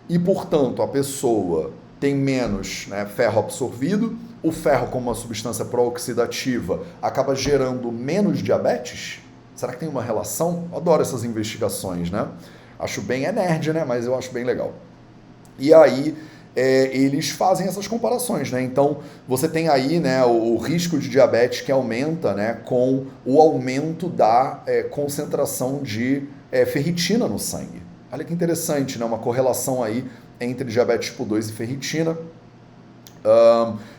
E, portanto, a pessoa tem menos, né, ferro absorvido, o ferro, como uma substância pró-oxidativa, acaba gerando menos diabetes? Será que tem uma relação? Eu adoro essas investigações, né? Acho bem, é nerd, né? Mas eu acho bem legal. E aí, eles fazem essas comparações, né? Então, você tem aí, né, o risco de diabetes que aumenta, né, com o aumento da concentração de ferritina no sangue. Olha que interessante, né? Uma correlação aí entre diabetes tipo 2 e ferritina.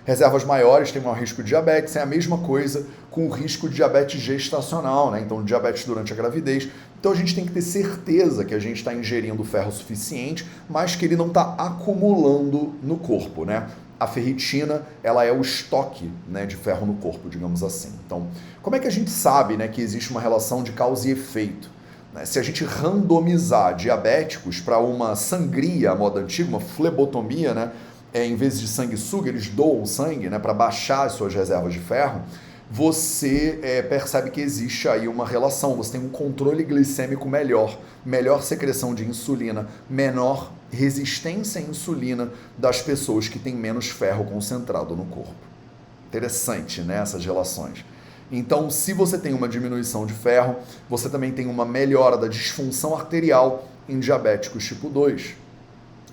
Reservas maiores têm maior risco de diabetes, é a mesma coisa com o risco de diabetes gestacional, né? Então, diabetes durante a gravidez. Então, a gente tem que ter certeza que a gente está ingerindo ferro suficiente, mas que ele não está acumulando no corpo, né? A ferritina, ela é o estoque, né, de ferro no corpo, digamos assim. Então, como é que a gente sabe, né, que existe uma relação de causa e efeito? Se a gente randomizar diabéticos para uma sangria à moda antiga, uma flebotomia, né, em vez de sanguessuga, eles doam sangue, né, para baixar as suas reservas de ferro, você percebe que existe aí uma relação, você tem um controle glicêmico melhor secreção de insulina, menor resistência à insulina das pessoas que têm menos ferro concentrado no corpo. Interessante, né, essas relações. Então, se você tem uma diminuição de ferro, você também tem uma melhora da disfunção arterial em diabéticos tipo 2.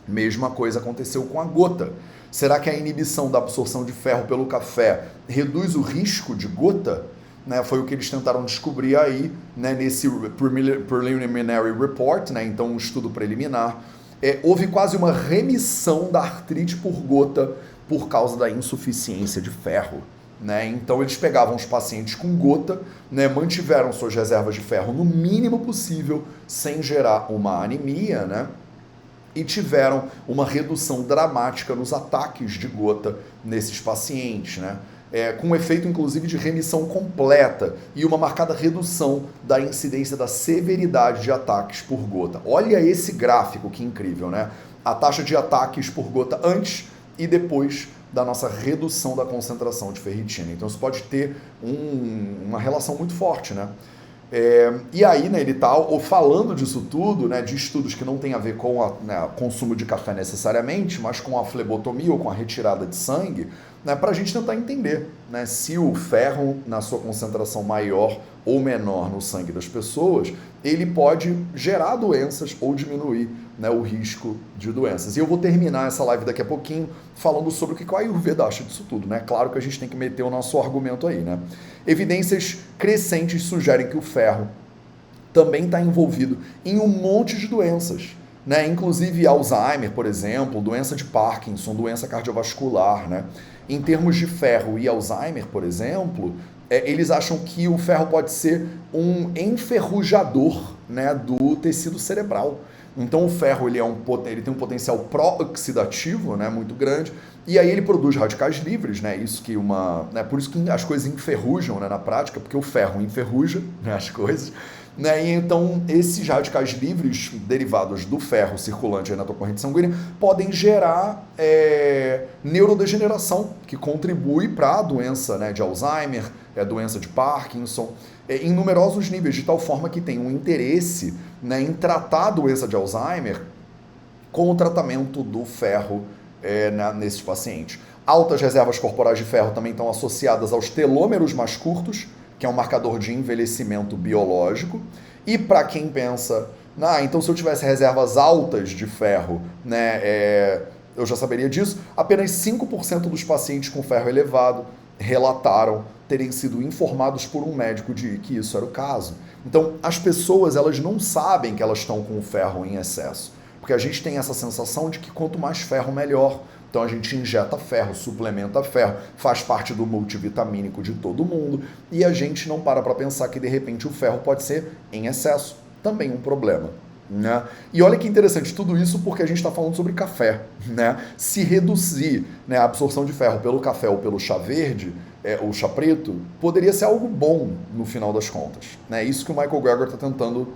Mesma coisa aconteceu com a gota. Será que a inibição da absorção de ferro pelo café reduz o risco de gota? Né, foi o que eles tentaram descobrir aí, né, nesse Preliminary Report, né, então um estudo preliminar. Houve quase uma remissão da artrite por gota por causa da insuficiência de ferro. Né? Então eles pegavam os pacientes com gota, né, mantiveram suas reservas de ferro no mínimo possível, sem gerar uma anemia, né? E tiveram uma redução dramática nos ataques de gota nesses pacientes, né? Com um efeito inclusive de remissão completa e uma marcada redução da incidência da severidade de ataques por gota. Olha esse gráfico, que incrível, né? A taxa de ataques por gota antes e depois da nossa redução da concentração de ferritina. Então isso pode ter uma relação muito forte, né? E aí, né, ele está falando disso tudo, né, de estudos que não tem a ver com o consumo de café necessariamente, mas com a flebotomia ou com a retirada de sangue, né, para a gente tentar entender, né, se o ferro, na sua concentração maior ou menor no sangue das pessoas, ele pode gerar doenças ou diminuir, né, o risco de doenças. E eu vou terminar essa live daqui a pouquinho falando sobre o que o Ayurveda acha disso tudo, né? Claro que a gente tem que meter o nosso argumento aí, né? Evidências crescentes sugerem que o ferro também está envolvido em um monte de doenças, né? Inclusive Alzheimer, por exemplo, doença de Parkinson, doença cardiovascular, né? Em termos de ferro e Alzheimer, por exemplo, eles acham que o ferro pode ser um enferrujador, né, do tecido cerebral. Então o ferro ele tem um potencial pró-oxidativo, né, muito grande, e aí ele produz radicais livres, né, por isso que as coisas enferrujam, né, na prática, porque o ferro enferruja, né, as coisas, né, e então esses radicais livres derivados do ferro circulante aí na tua corrente sanguínea podem gerar neurodegeneração, que contribui para a doença, né, de Alzheimer, doença de Parkinson, em numerosos níveis, de tal forma que tem um interesse, né, em tratar a doença de Alzheimer com o tratamento do ferro nesses pacientes. Altas reservas corporais de ferro também estão associadas aos telômeros mais curtos, que é um marcador de envelhecimento biológico. E para quem pensa, então se eu tivesse reservas altas de ferro, né, eu já saberia disso, apenas 5% dos pacientes com ferro elevado relataram terem sido informados por um médico de que isso era o caso. Então, as pessoas, elas não sabem que elas estão com o ferro em excesso, Porque a gente tem essa sensação de que quanto mais ferro, melhor. Então a gente injeta ferro, suplementa ferro, faz parte do multivitamínico de todo mundo e a gente não para pensar que de repente o ferro pode ser em excesso, também um problema. Né? E olha que interessante, tudo isso porque a gente está falando sobre café. Né? Se reduzir, né, a absorção de ferro pelo café ou pelo chá verde, ou chá preto, poderia ser algo bom no final das contas. É isso que o Michael Greger está tentando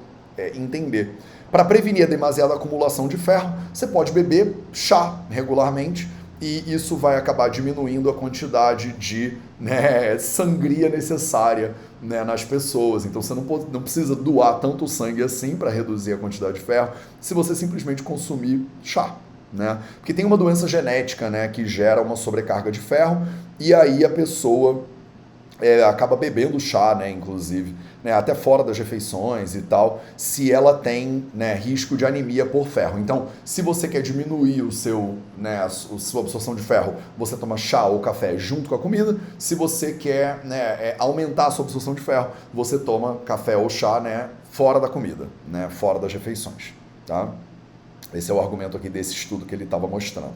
entender. Para prevenir a demasiada acumulação de ferro, você pode beber chá regularmente e isso vai acabar diminuindo a quantidade de, né, sangria necessária, né, nas pessoas. Então você não precisa doar tanto sangue assim para reduzir a quantidade de ferro se você simplesmente consumir chá. Né? Porque tem uma doença genética, né, que gera uma sobrecarga de ferro e aí a pessoa acaba bebendo chá, né, inclusive, né, até fora das refeições e tal, se ela tem, né, risco de anemia por ferro. Então, se você quer diminuir a sua absorção de ferro, você toma chá ou café junto com a comida. Se você quer, né, aumentar a sua absorção de ferro, você toma café ou chá, né, fora da comida, né, fora das refeições. Tá? Esse é o argumento aqui desse estudo que ele estava mostrando.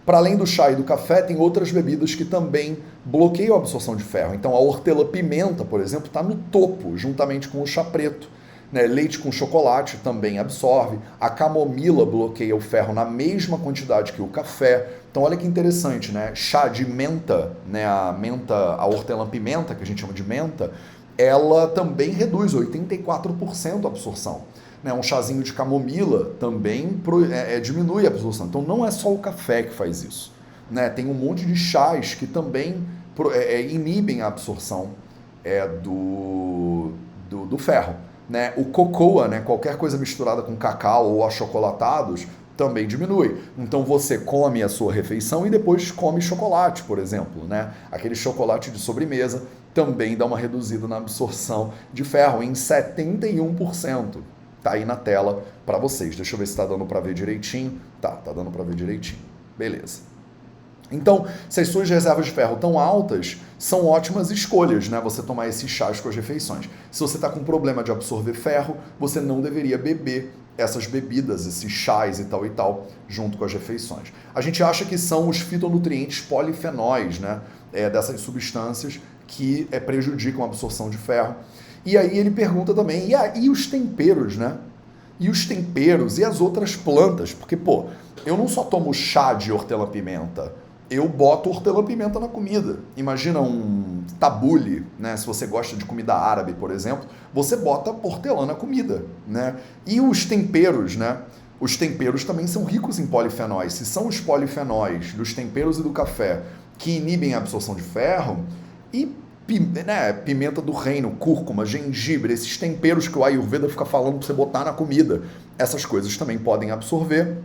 Para além do chá e do café, tem outras bebidas que também bloqueiam a absorção de ferro. Então, a hortelã-pimenta, por exemplo, está no topo, juntamente com o chá preto. Né? Leite com chocolate também absorve. A camomila bloqueia o ferro na mesma quantidade que o café. Então, olha que interessante, né? Chá de menta, né? A hortelã-pimenta, que a gente chama de menta, ela também reduz 84% a absorção. Um chazinho de camomila também diminui a absorção. Então não é só o café que faz isso. Né? Tem um monte de chás que também inibem a absorção do ferro. Né? O cocoa, né? Qualquer coisa misturada com cacau ou achocolatados, também diminui. Então você come a sua refeição e depois come chocolate, por exemplo. Né? Aquele chocolate de sobremesa também dá uma reduzida na absorção de ferro em 71%. Tá aí na tela para vocês. Deixa eu ver se está dando para ver direitinho. Tá dando para ver direitinho. Beleza. Então, se as suas reservas de ferro estão altas, são ótimas escolhas, né? Você tomar esses chás com as refeições. Se você está com problema de absorver ferro, você não deveria beber essas bebidas, esses chás e tal, junto com as refeições. A gente acha que são os fitonutrientes polifenóis, né? Dessas substâncias que prejudicam a absorção de ferro. E aí ele pergunta também, e os temperos, né? E os temperos e as outras plantas? Porque, eu não só tomo chá de hortelã-pimenta, eu boto hortelã-pimenta na comida. Imagina um tabule, né? Se você gosta de comida árabe, por exemplo, você bota hortelã na comida, né? E os temperos, né? Os temperos também são ricos em polifenóis. Se são os polifenóis dos temperos e do café que inibem a absorção de ferro, pimenta do reino, cúrcuma, gengibre, esses temperos que o Ayurveda fica falando para você botar na comida, essas coisas também podem absorver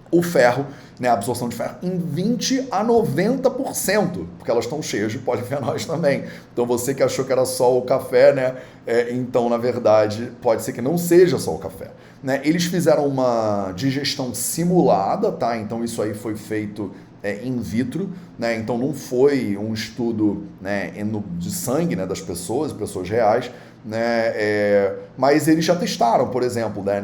o ferro, né, a absorção de ferro, em 20 a 90%, porque elas estão cheias de polifenóis também. Então você que achou que era só o café, né, então na verdade pode ser que não seja só o café. Né? Eles fizeram uma digestão simulada, tá? Então isso aí foi feito in vitro, né? Então não foi um estudo, né, de sangue, né, das pessoas reais, né? Mas eles já testaram, por exemplo, né,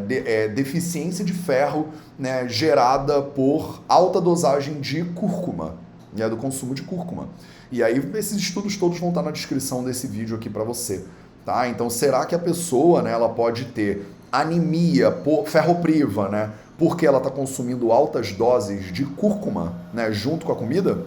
deficiência de ferro, né, gerada por alta dosagem de cúrcuma, né, do consumo de cúrcuma. E aí esses estudos todos vão estar na descrição desse vídeo aqui para você. Tá? Então será que a pessoa, né, ela pode ter anemia por ferropriva, né? Porque ela está consumindo altas doses de cúrcuma, né, junto com a comida?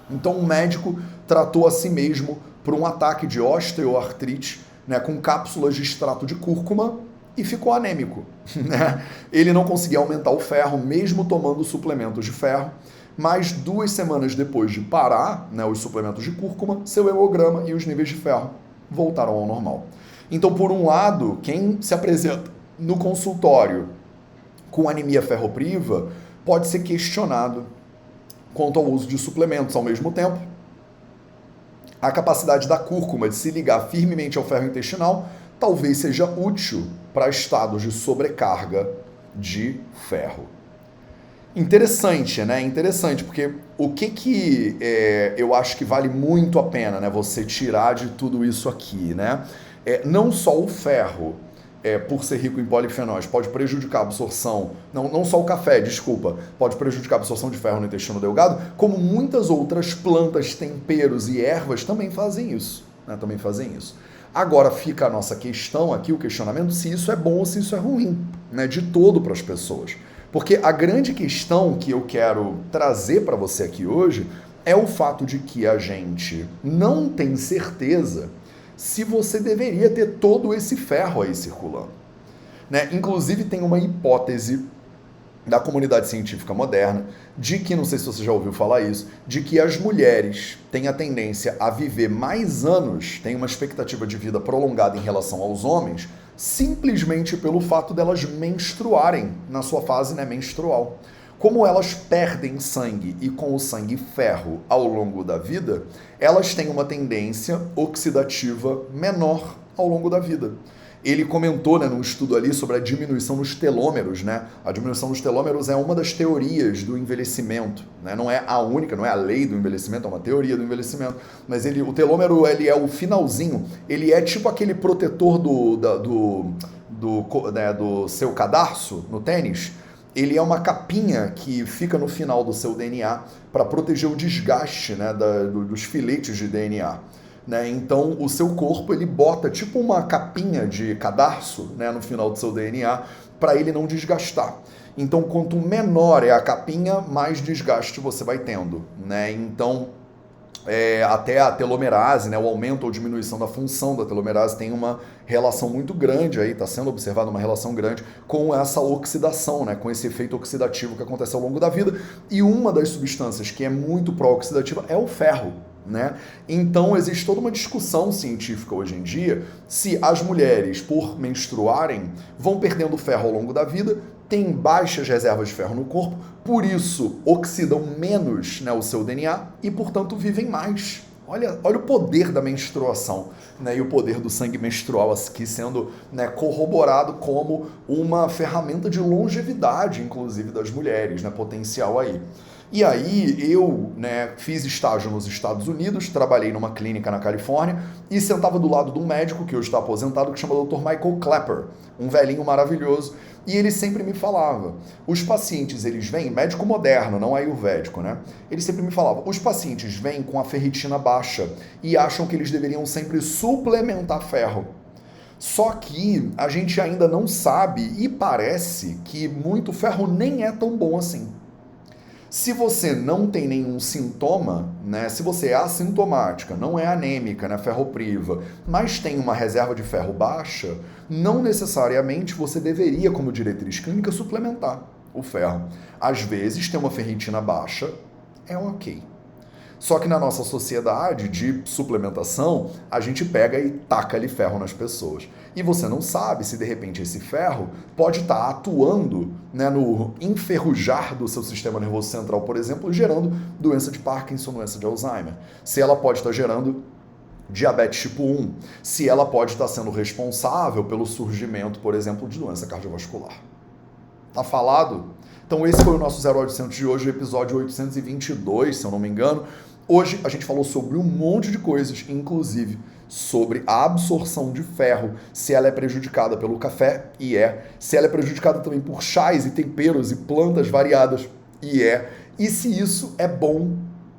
Então um médico tratou a si mesmo por um ataque de osteoartrite, né, com cápsulas de extrato de cúrcuma e ficou anêmico. Né? Ele não conseguia aumentar o ferro, mesmo tomando suplementos de ferro, mas 2 semanas depois de parar, né, os suplementos de cúrcuma, seu hemograma e os níveis de ferro voltaram ao normal. Então, por um lado, quem se apresenta no consultório com anemia ferropriva pode ser questionado quanto ao uso de suplementos. Ao mesmo tempo, a capacidade da cúrcuma de se ligar firmemente ao ferro intestinal talvez seja útil para estados de sobrecarga de ferro. Interessante, né? Interessante, porque o que eu acho que vale muito a pena, né, você tirar de tudo isso aqui, né? Não só o ferro, por ser rico em polifenóis, pode prejudicar a absorção, não só o café, desculpa, pode prejudicar a absorção de ferro no intestino delgado, como muitas outras plantas, temperos e ervas também fazem isso. Também fazem isso. Agora fica a nossa questão aqui, o questionamento, se isso é bom ou se isso é ruim, de todo para as pessoas. Porque a grande questão que eu quero trazer para você aqui hoje é o fato de que a gente não tem certeza se você deveria ter todo esse ferro aí circulando. Inclusive tem uma hipótese da comunidade científica moderna de que, não sei se você já ouviu falar isso, de que as mulheres têm a tendência a viver mais anos, têm uma expectativa de vida prolongada em relação aos homens, simplesmente pelo fato delas menstruarem na sua fase menstrual. Como elas perdem sangue e com o sangue ferro ao longo da vida, elas têm uma tendência oxidativa menor ao longo da vida. Ele comentou, num estudo ali sobre a diminuição nos telômeros, A diminuição dos telômeros é uma das teorias do envelhecimento, Não é a única, não é a lei do envelhecimento, é uma teoria do envelhecimento. Mas o telômero, ele é o finalzinho, ele é tipo aquele protetor do seu cadarço no tênis. Ele é uma capinha que fica no final do seu DNA para proteger o desgaste dos filetes de DNA. Então o seu corpo ele bota tipo uma capinha de cadarço no final do seu DNA para ele não desgastar. Então quanto menor é a capinha, mais desgaste você vai tendo. Então até a telomerase, o aumento ou diminuição da função da telomerase tem uma relação muito grande aí, está sendo observada uma relação grande com essa oxidação, com esse efeito oxidativo que acontece ao longo da vida. E uma das substâncias que é muito pró-oxidativa é o ferro. Então existe toda uma discussão científica hoje em dia se as mulheres, por menstruarem, vão perdendo ferro ao longo da vida, têm baixas reservas de ferro no corpo, por isso oxidam menos o seu DNA e, portanto, vivem mais. Olha o poder da menstruação e o poder do sangue menstrual aqui sendo corroborado como uma ferramenta de longevidade, inclusive, das mulheres, potencial aí. E aí eu fiz estágio nos Estados Unidos, trabalhei numa clínica na Califórnia e sentava do lado de um médico que hoje está aposentado, que chama Dr. Michael Clapper, um velhinho maravilhoso, e ele sempre me falava, os pacientes eles vêm, médico moderno, não ayurvédico, ele sempre me falava, os pacientes vêm com a ferritina baixa e acham que eles deveriam sempre suplementar ferro. Só que a gente ainda não sabe e parece que muito ferro nem é tão bom assim. Se você não tem nenhum sintoma, se você é assintomática, não é anêmica, ferropriva, mas tem uma reserva de ferro baixa, não necessariamente você deveria, como diretriz clínica, suplementar o ferro. Às vezes, ter uma ferritina baixa é ok. Só que na nossa sociedade de suplementação, a gente pega e taca ali ferro nas pessoas. E você não sabe se de repente esse ferro pode estar atuando no enferrujar do seu sistema nervoso central, por exemplo, gerando doença de Parkinson, doença de Alzheimer. Se ela pode estar gerando diabetes tipo 1, se ela pode estar sendo responsável pelo surgimento, por exemplo, de doença cardiovascular. Tá falado? Então esse foi o nosso 0800 de hoje, o episódio 822, se eu não me engano. Hoje a gente falou sobre um monte de coisas, inclusive sobre a absorção de ferro, se ela é prejudicada pelo café, e se ela é prejudicada também por chás e temperos e plantas variadas, e se isso é bom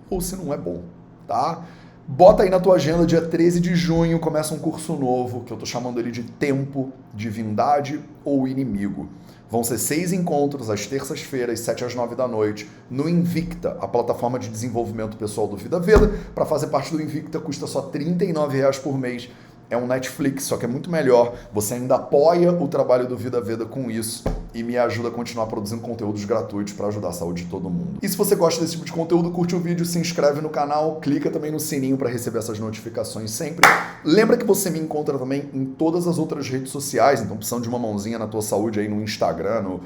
ou se não é bom, tá? Bota aí na tua agenda, dia 13 de junho, começa um curso novo, que eu tô chamando ele de Tempo, Divindade ou Inimigo. Vão ser 6 encontros às terças-feiras, 7 às 9 da noite, no Invicta, a plataforma de desenvolvimento pessoal do Vida Veda. Para fazer parte do Invicta custa só R$ 39,00 por mês. É um Netflix, só que é muito melhor. Você ainda apoia o trabalho do Vida Veda com isso e me ajuda a continuar produzindo conteúdos gratuitos para ajudar a saúde de todo mundo. E se você gosta desse tipo de conteúdo, curte o vídeo, se inscreve no canal, clica também no sininho para receber essas notificações sempre. Lembra que você me encontra também em todas as outras redes sociais, então precisando de uma mãozinha na tua saúde aí no Instagram, no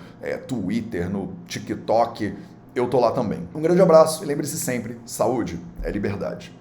Twitter, no TikTok, eu tô lá também. Um grande abraço e lembre-se sempre, saúde é liberdade.